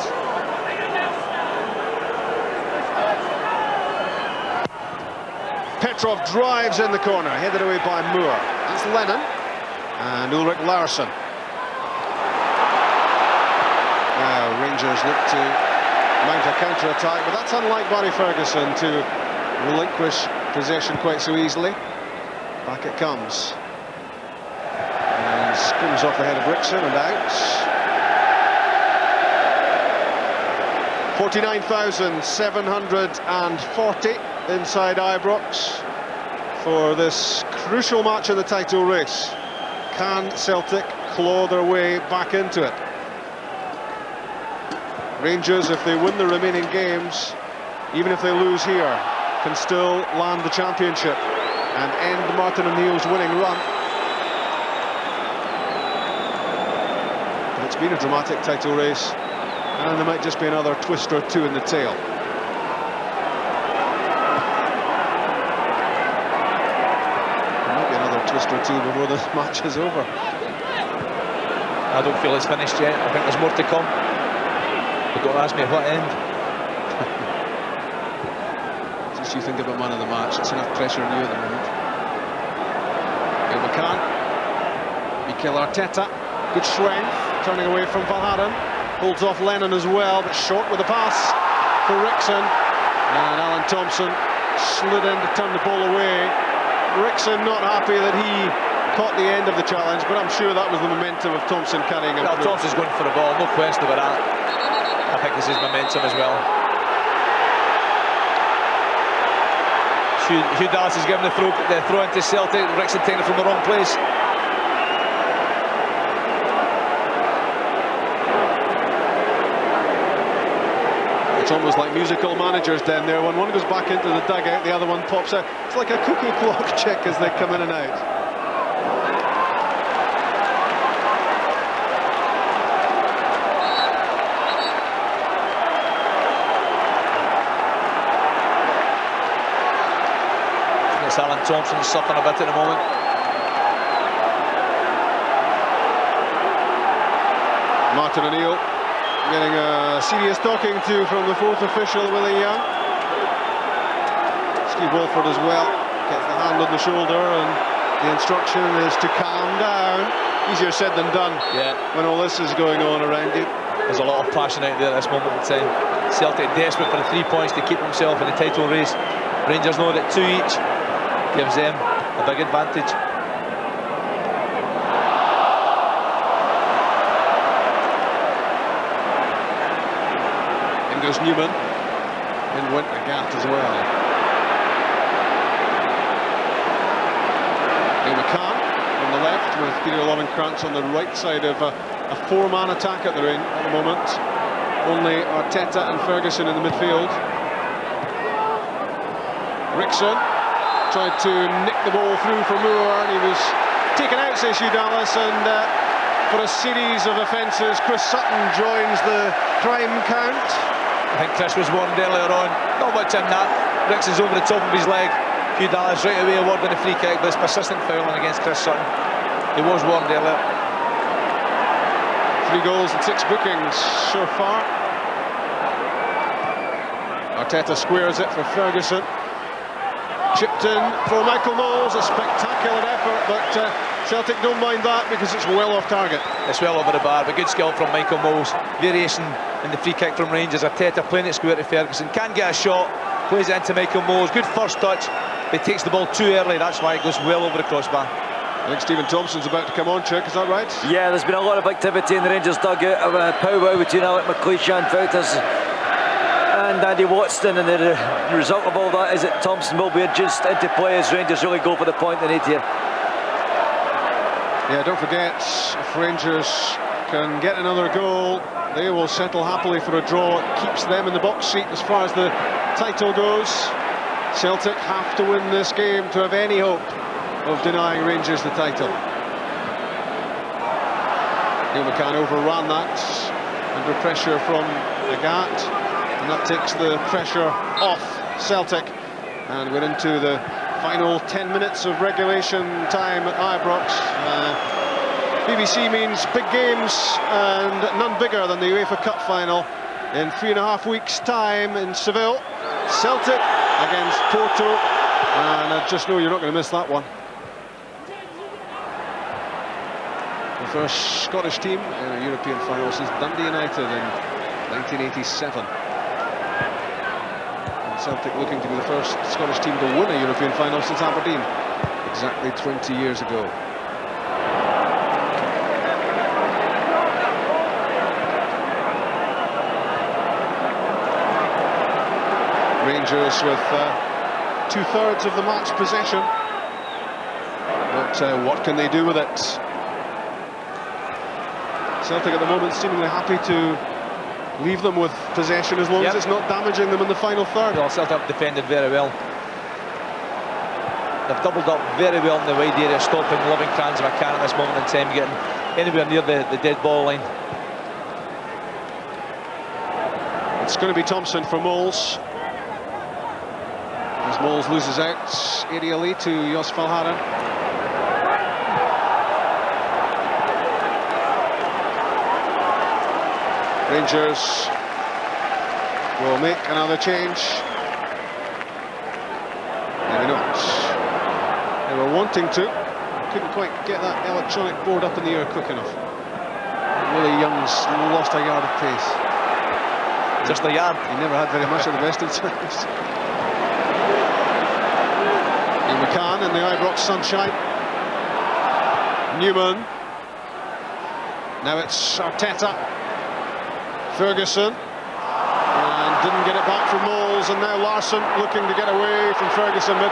Petrov drives in the corner, headed away by Moore. That's Lennon and Ulrich Larsson. Now Rangers look to mount a counter-attack, but that's unlike Barry Ferguson to relinquish possession quite so easily. Back it comes. And skims off the head of Ricksen and out. 49,740 inside Ibrox for this crucial match in the title race. Can Celtic claw their way back into it? Rangers, if they win the remaining games, even if they lose here, can still land the championship and end Martin O'Neill's winning run. But it's been a dramatic title race, and there might just be another twist or two in the tail. There might be another twist or two before this match is over. I don't feel it's finished yet. I think there's more to come. You've got to ask me at what end. Just you think about man of the match, it's enough pressure on you at the moment. Here McCann, Mikel Arteta, good strength, turning away from Valgaeren, holds off Lennon as well, but short with the pass for Ricksen, and Alan Thompson slid in to turn the ball away. Ricksen not happy that he caught the end of the challenge, but I'm sure that was the momentum of Thompson carrying him through. Thompson's going for the ball, no question about that. I think this is momentum as well. Hugh Dallas is giving the throw into Celtic. Ricksen taking it from the wrong place. It's almost like musical managers down there. When one goes back into the dugout, the other one pops out. It's like a cuckoo clock check as they come in and out. Alan Thompson suffering a bit at the moment. Martin O'Neill getting a serious talking to from the fourth official, Willie Young. Steve Walford as well gets the hand on the shoulder, and the instruction is to calm down. Easier said than done, yeah, when all this is going on around you. There's a lot of passion out there at this moment in time. Celtic desperate for the 3 points to keep themselves in the title race. Rangers know that 2 each gives them a big advantage. In goes Numan. In went Agathe as well. McCann on the left with Peter Lovenkrands on the right side of a four-man attack at the moment. Only Arteta and Ferguson in the midfield. Ricksen tried to nick the ball through for Moore, and he was taken out, says Hugh Dallas, and for a series of offences, Chris Sutton joins the crime count. I think Chris was warned earlier on, not much in that. Ricksen's over the top of his leg. Hugh Dallas right away awarding a free kick, but it's persistent fouling against Chris Sutton. He was warned earlier. 3 goals and 6 bookings so far. Arteta squares it for Ferguson. Chipped in for Michael Knowles, a spectacular effort, but Celtic don't mind that because it's well off target. It's well over the bar, but good skill from Michael Knowles. Variation in the free kick from Rangers. Arteta playing it square to Ferguson. Can get a shot, plays it into Michael Knowles. Good first touch, but he takes the ball too early. That's why it goes well over the crossbar. I think Stephen Thompson's about to come on, Chuck, is that right? Yeah, there's been a lot of activity in the Rangers dugout. A powwow between Alec McLeish and Wouters and Andy Watson, and the result of all that is that Thompson will be adjudged into play as Rangers really go for the point they need here. Yeah, don't forget, if Rangers can get another goal, they will settle happily for a draw. It keeps them in the box seat as far as the title goes. Celtic have to win this game to have any hope of denying Rangers the title. McCann overran that under pressure from Agathe, and that takes the pressure off Celtic, and we're into the final 10 minutes of regulation time at Ibrox. BBC means big games, and none bigger than the UEFA Cup final in 3.5 weeks' time in Seville. Celtic against Porto, and I just know you're not going to miss that one. The first Scottish team in a European final since Dundee United in 1987. And Celtic looking to be the first Scottish team to win a European final since Aberdeen, exactly 20 years ago. Rangers with 2/3 of the match possession, but what can they do with it? Celtic at the moment seemingly happy to leave them with possession as long as it's not damaging them in the final third. Well, Celtic have defended very well. They've doubled up very well in the wide area, stopping Lovenkrands and McCann at this moment in time, getting anywhere near the dead ball line. It's going to be Thompson for Moles. As Moles loses out aerially to Jos Valgaeren. Rangers will make another change. Maybe not. They were wanting to. Couldn't quite get that electronic board up in the air quick enough. Willie Young's lost a yard of pace. Just a yard. He never had very much at the best of times. McCann in the Ibrox sunshine. Numan. Now it's Arteta. Ferguson. And didn't get it back from Moles, and now Larsson looking to get away from Ferguson, but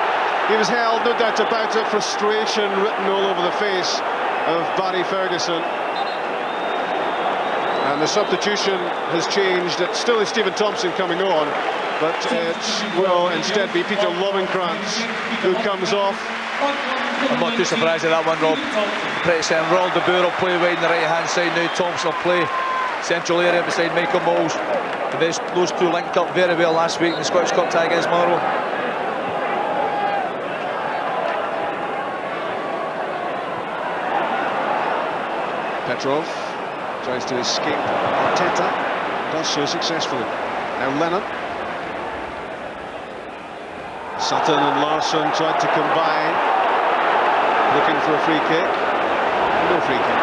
he was held, no doubt about it. Frustration written all over the face of Barry Ferguson. And the substitution has changed. It still is Stephen Thompson coming on, but it will instead be Peter Lovenkrands who comes off. I'm not too surprised at that one, Rob. Pretty certain Ronald de Boer will play wide on the right-hand side now. Thompson will play central area beside Michael Moles. Those two linked up very well last week in the Scottish Cup tie against Motherwell. Petrov tries to escape Arteta, does so successfully. Now Lennon. Sutton and Larsson tried to combine, looking for a free kick. No free kick.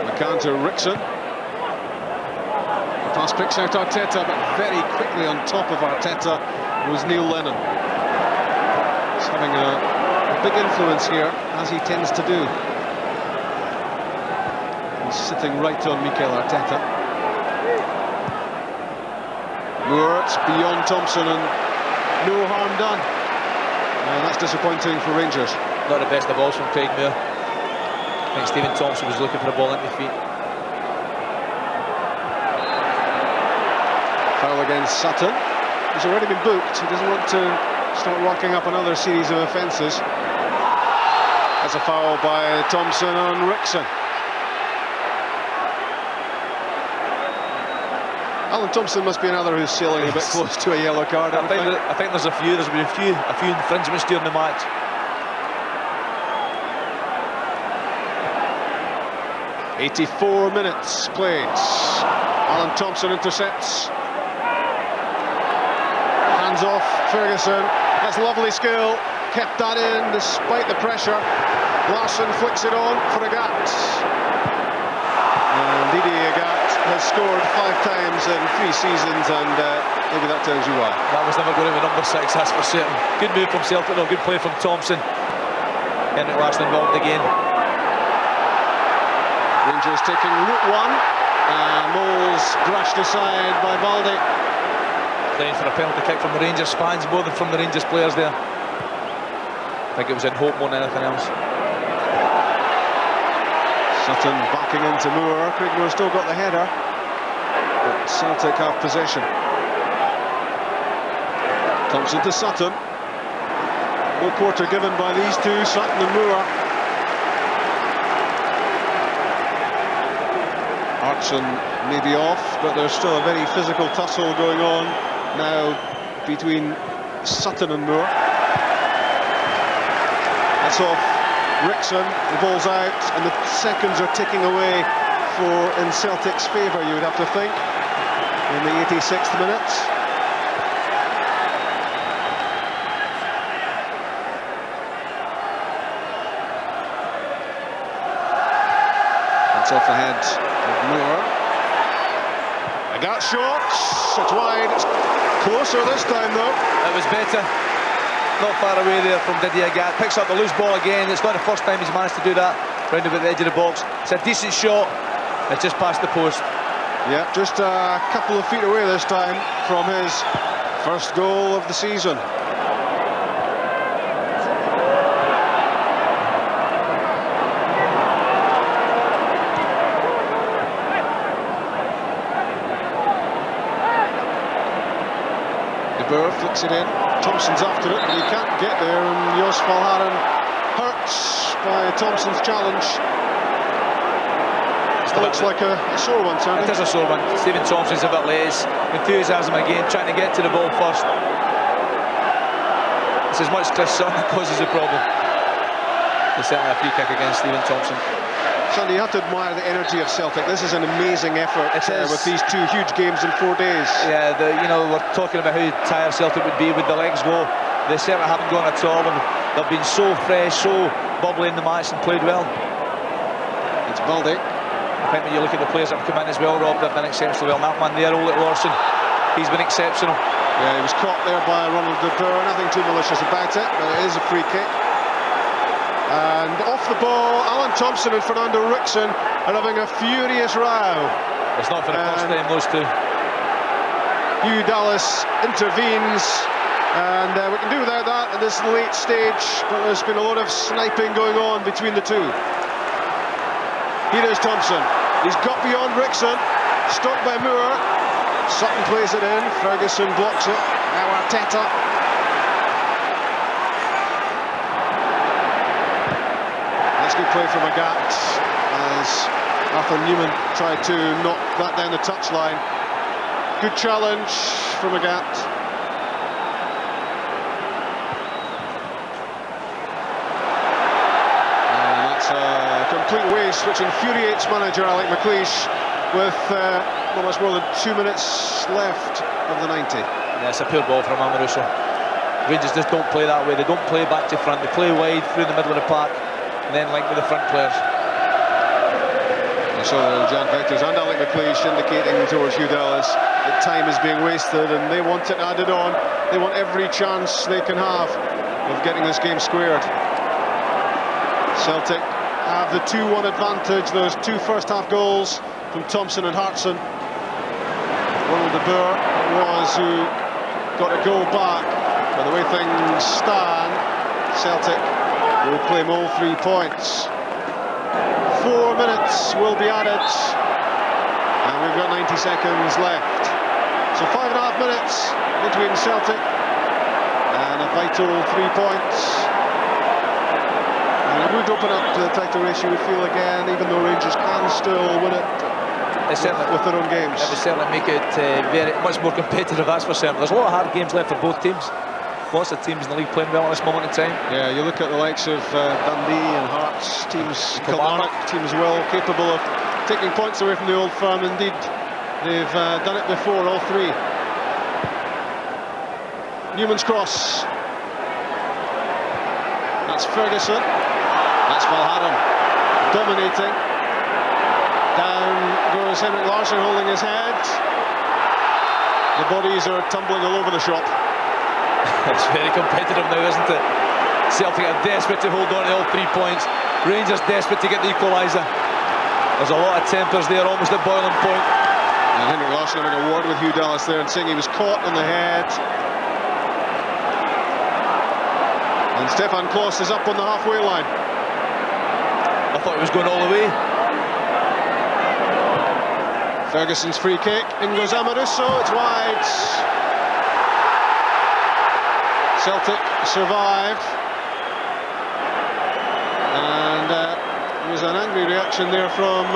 McCann to Ricksen. The pass picks out Arteta, but very quickly on top of Arteta was Neil Lennon. He's having a big influence here, as he tends to do. He's sitting right on Mikel Arteta. Moore, it's beyond Thompson and no harm done. And that's disappointing for Rangers. Not the best of balls from Craig Moore. I think Stephen Thompson was looking for a ball into feet. Foul against Sutton. He's already been booked. He doesn't want to start racking up another series of offences. That's a foul by Thompson on Ricksen. Alan Thompson must be another who's sailing a bit close to a yellow card. I think there's a few. There's been a few infringements during the match. .84 minutes played. Alan Thompson intercepts hands off Ferguson. That's lovely skill. Kept that in despite the pressure. Larsson flicks it on for Agathe. And Agathe has scored 5 times in 3 seasons, and maybe that tells you why. That was never going to be number 6, that's for certain. Good move from Celtic, though. Good play from Thompson. Getting Larsson involved again. Rangers taking route 1. Moles brushed aside by Balde. Playing for a penalty kick from the Rangers fans more than from the Rangers players there. I think it was in hope more than anything else. Sutton backing into Moore. Crainey still got the header, but Celtic have possession. Thompson to Sutton. No quarter given by these two, Sutton and Moore. Hartson may be off, but there's still a very physical tussle going on now between Sutton and Moore. That's off Ricksen, the ball's out, and the seconds are ticking away in Celtic's favour, you would have to think, in the 86th minute. That's off the head of Moore. Agathe shots, it's wide, it's closer this time though. It was better. Not far away there from Agathe. Picks up the loose ball again. It's not the first time he's managed to do that. Round about the edge of the box. It's a decent shot. It's just past the post. Yeah, just a couple of feet away this time from his first goal of the season. Boer flicks it in. Thompson's after it, but he can't get there, and Jos Valgaeren hurts by Thompson's challenge. It looks like a sore one, certainly. It is a sore one. Stephen Thompson's a bit late. His enthusiasm again, trying to get to the ball first. It's as much Chris Sutton that causes the problem. There's certainly a free kick against Stephen Thompson. Sandy, you have to admire the energy of Celtic. This is an amazing effort with these 2 huge games in 4 days. Yeah, you know, we're talking about how tired Celtic would be with the legs go. They certainly haven't gone at all, and they've been so fresh, so bubbly in the match and played well. It's Balde. I think when you look at the players that have come in as well, Rob, they've done exceptionally well. That man there, Laursen, he's been exceptional. Yeah, he was caught there by Ronald de Boer. Nothing too malicious about it, but it is a free kick. And off the ball, Alan Thompson and Fernando Ricksen are having a furious row. It's not for the first time, those two. Hugh Dallas intervenes, and we can do without that at this late stage, but there's been a lot of sniping going on between the two. Here is Thompson. He's got beyond Ricksen, stopped by Moore. Sutton plays it in, Ferguson blocks it. Now Arteta. Good play from Agathe as Arthur Numan tried to knock that down the touchline. Good challenge from Agathe. And that's a complete waste, which infuriates manager Alec McLeish with not much more than 2 minutes left of the 90. Yeah, it's a pure ball from Amoruso. Rangers just don't play that way. They don't play back to front. They play wide through the middle of the park, and then link with the front players. You saw Jan Vectors and Alec McLeish indicating towards Hugh Dallas that time is being wasted and they want it added on. They want every chance they can have of getting this game squared. Celtic have the 2-1 advantage. Those 2 first-half goals from Thompson and Hartson. Ronald de Boer was who got a goal back, but the way things stand, Celtic will claim all 3 points. 4 minutes will be added, and we've got 90 seconds left. So 5.5 minutes between Celtic and a vital 3 points. And it would open up the title race, you would feel, again, even though Rangers can still win it with their own games. It would certainly make it very much more competitive, that's for certain. There's a lot of hard games left for both teams. Lots of teams in the league playing well at this moment in time. Yeah, you look at the likes of Dundee and Hearts, teams, Kilmarnock, teams well capable of taking points away from the Old Firm. Indeed, they've done it before, all 3. Numan's cross. That's Ferguson. That's Valgaeren dominating. Down goes Henrik Larsson holding his head. The bodies are tumbling all over the shop. It's very competitive now, isn't it? Celtic are desperate to hold on to all 3 points. Rangers desperate to get the equaliser. There's a lot of tempers there, almost at boiling point. And Henrik Larsson having a word with Hugh Dallas there and saying he was caught on the head. And Stefan Klos is up on the halfway line. I thought it was going all the way. Ferguson's free kick, in goes Amoruso, it's wide. Celtic survive. And there was an angry reaction there from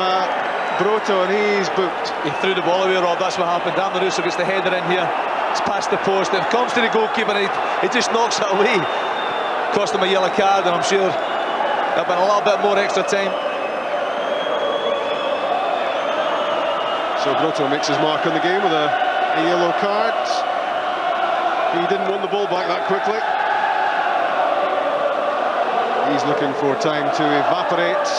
Broto, and he's booked. He threw the ball away, Rob, that's what happened. Amoruso gets the header in here. It's past the post, it comes to the goalkeeper and he just knocks it away. Cost him a yellow card, and I'm sure there'll been a little bit more extra time. So Broto makes his mark on the game with a yellow card. He didn't want the ball back that quickly. He's looking for time to evaporate.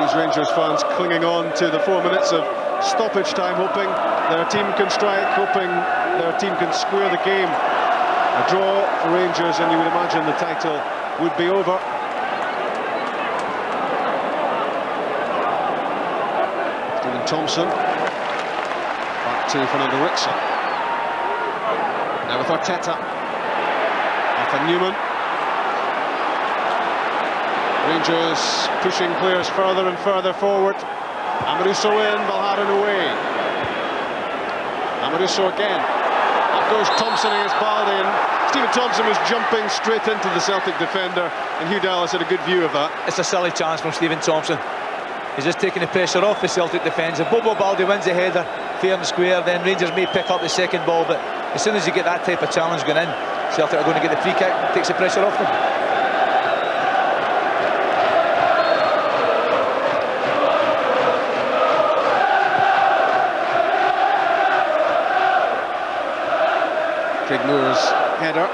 These Rangers fans clinging on to the 4 minutes of stoppage time, hoping their team can strike, hoping their team can square the game. A draw for Rangers, and you would imagine the title would be over. Thompson back to Fernando Ricksen. Now with Arteta. Off and Numan. Rangers pushing players further and further forward. Amoruso in, Valgaeren away. Amoruso again. Up goes Thompson against Balde, and Stephen Thompson was jumping straight into the Celtic defender, and Hugh Dallas had a good view of that. It's a silly chance from Stephen Thompson. He's just taking the pressure off the Celtic defence. If Balde wins the header fair and square, then Rangers may pick up the second ball, but as soon as you get that type of challenge going in, Celtic are going to get the free kick, takes the pressure off them. Craig Moore's header.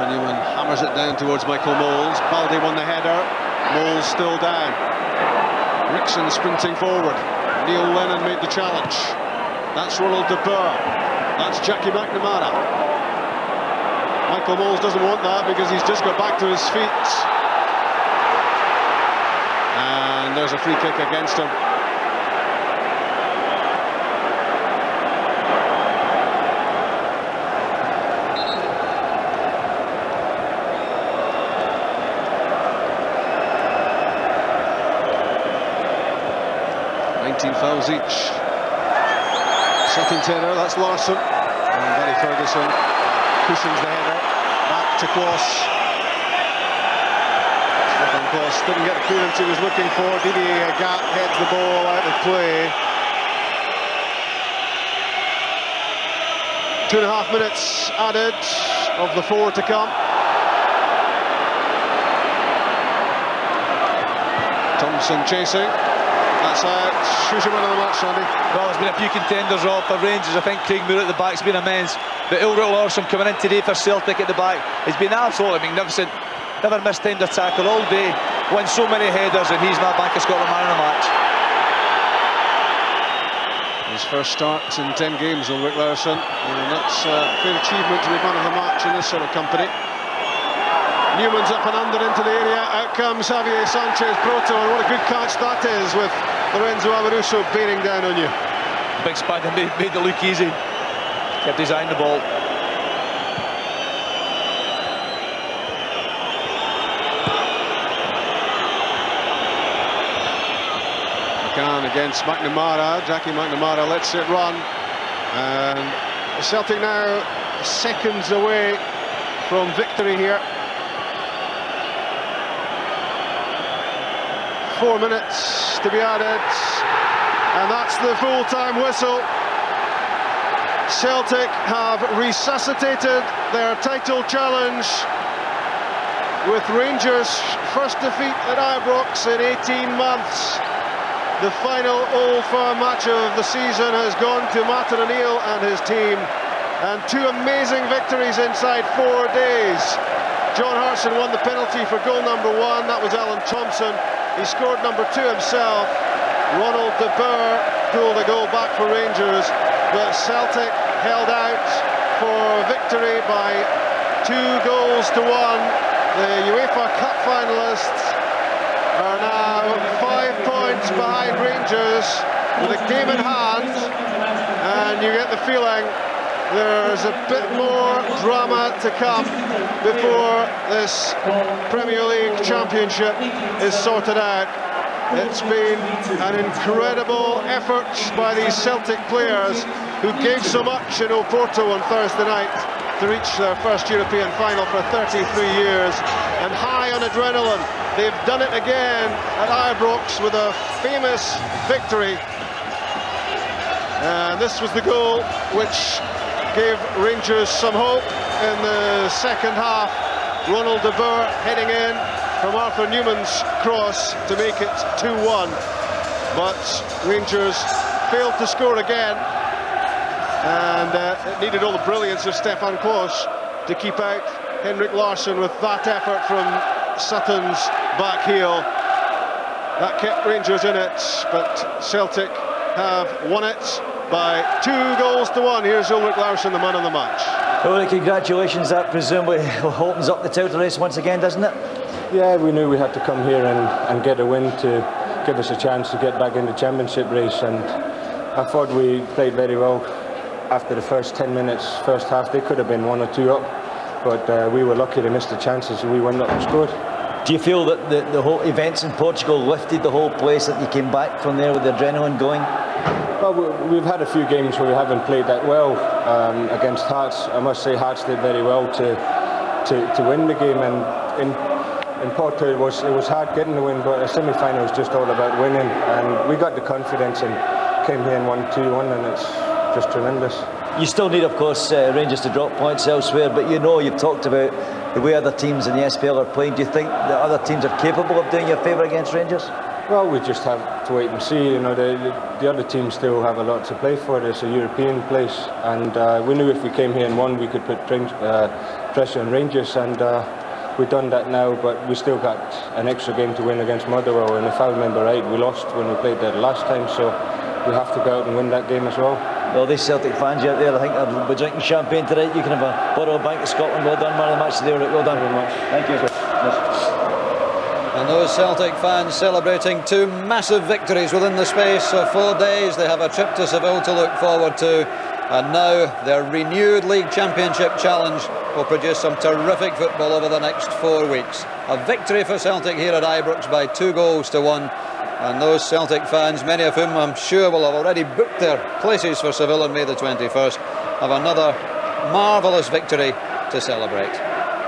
Numan hammers it down towards Michael Moles. Balde won the header. Moles still down. Ricksen sprinting forward. Neil Lennon made the challenge. That's Ronald de Boer. That's Jackie McNamara. Michael Moles doesn't want that because he's just got back to his feet. And there's a free kick against him. Fouls each. Second header, that's Larsson. And Barry Ferguson cushions the header. Back to Klos. Stefan Klos didn't get the clearance he was looking for. Agathe heads the ball out of play. 2.5 minutes added of the 4 to come. Thompson chasing. That's shoot him into the match, Sandy. Well, there's been a few contenders off for Rangers. I think Craig Moore at the back's been immense. But Ulrich Larsson coming in today for Celtic at the back has been absolutely magnificent. Never missed time to tackle all day. Won so many headers, and he's now Bank of Scotland man of the match. His first start in 10 games, Ulrich Larsson, and that's a fair achievement to be man of the match in this sort of company. Numan's up and under into the area. Out comes Javier Sanchez Broto, and what a good catch that is with Lorenzo Amoruso bearing down on you. Big spider made it look easy. Kept his eye on the ball. McCann against McNamara. Jackie McNamara lets it run. And Celtic now seconds away from victory here. 4 minutes to be added, and that's the full-time whistle. Celtic have resuscitated their title challenge with Rangers' first defeat at Ibrox in 18 months. The final Old Firm match of the season has gone to Martin O'Neill and his team, and 2 amazing victories inside 4 days. John Hartson won the penalty for goal number 1, that was Alan Thompson. He scored number 2 himself. Ronald de Boer pulled a goal back for Rangers, but Celtic held out for victory by 2 goals to 1. The UEFA Cup finalists are now 5 points behind Rangers with a game in hand, and you get the feeling there's a bit more drama to come before this Premier League Championship is sorted out. It's been an incredible effort by these Celtic players who gave so much in Oporto on Thursday night to reach their first European final for 33 years, and high on adrenaline. They've done it again at Ibrox with a famous victory, and this was the goal which gave Rangers some hope in the second half. Ronald de Boer heading in from Arthur Numan's cross to make it 2-1, but Rangers failed to score again, and it needed all the brilliance of Stefan Klos to keep out Henrik Larsson with that effort from Sutton's back heel. That kept Rangers in it, but Celtic have won it by 2 goals to 1. Here's Ulrich Laursen, the man of the match. Ulrich, congratulations. That presumably opens up the title race once again, doesn't it? Yeah, we knew we had to come here and get a win to give us a chance to get back in the championship race, and I thought we played very well after the first 10 minutes, first half. They could have been 1 or 2 up, but we were lucky to miss the chances, so we went up and scored. Do you feel that the whole events in Portugal lifted the whole place, that you came back from there with the adrenaline going? Well, we've had a few games where we haven't played that well. Against Hearts, I must say Hearts did very well to win the game, and in Porto it was hard getting the win, but a semi-final is just all about winning, and we got the confidence and came here and won 2-1, and it's just tremendous. You still need, of course, Rangers to drop points elsewhere, but you've talked about the way other teams in the SPL are playing. Do you think that other teams are capable of doing you a favour against Rangers? Well, we just have to wait and see. You know, the other teams still have a lot to play for. It's a European place, and we knew if we came here and won, we could put pressure on Rangers, and we've done that now. But we still got an extra game to win against Motherwell, and if I remember right, we lost when we played there last time, so we have to go out and win that game as well. Well, these Celtic fans out there, I think they'll be drinking champagne tonight. You can have a bottle of Bank of Scotland. Well done, man of the match today. Well done. Very much. Thank you. And those Celtic fans celebrating 2 massive victories within the space of 4 days. They have a trip to Seville to look forward to, and now their renewed League Championship challenge will produce some terrific football over the next 4 weeks. A victory for Celtic here at Ibrox by 2 goals to 1. And those Celtic fans, many of whom I'm sure will have already booked their places for Seville on May the 21st, have another marvellous victory to celebrate.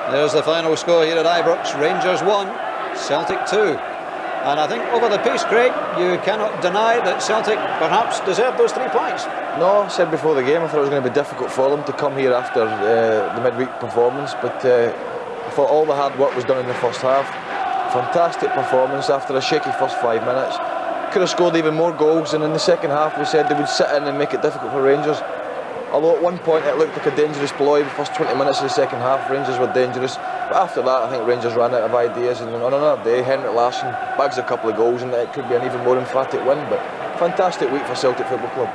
There's the final score here at Ibrox. Rangers 1, Celtic 2. And I think over the piece, Craig, you cannot deny that Celtic perhaps deserved those 3 points. No, I said before the game I thought it was going to be difficult for them to come here after the midweek performance, but I thought all the hard work was done in the first half. Fantastic performance after a shaky first 5 minutes. Could have scored even more goals, and in the second half we said they would sit in and make it difficult for Rangers. Although at one point it looked like a dangerous ploy, the first 20 minutes of the second half Rangers were dangerous, but after that I think Rangers ran out of ideas, and on another day Henrik Larsson bags a couple of goals and it could be an even more emphatic win. But fantastic week for Celtic Football Club.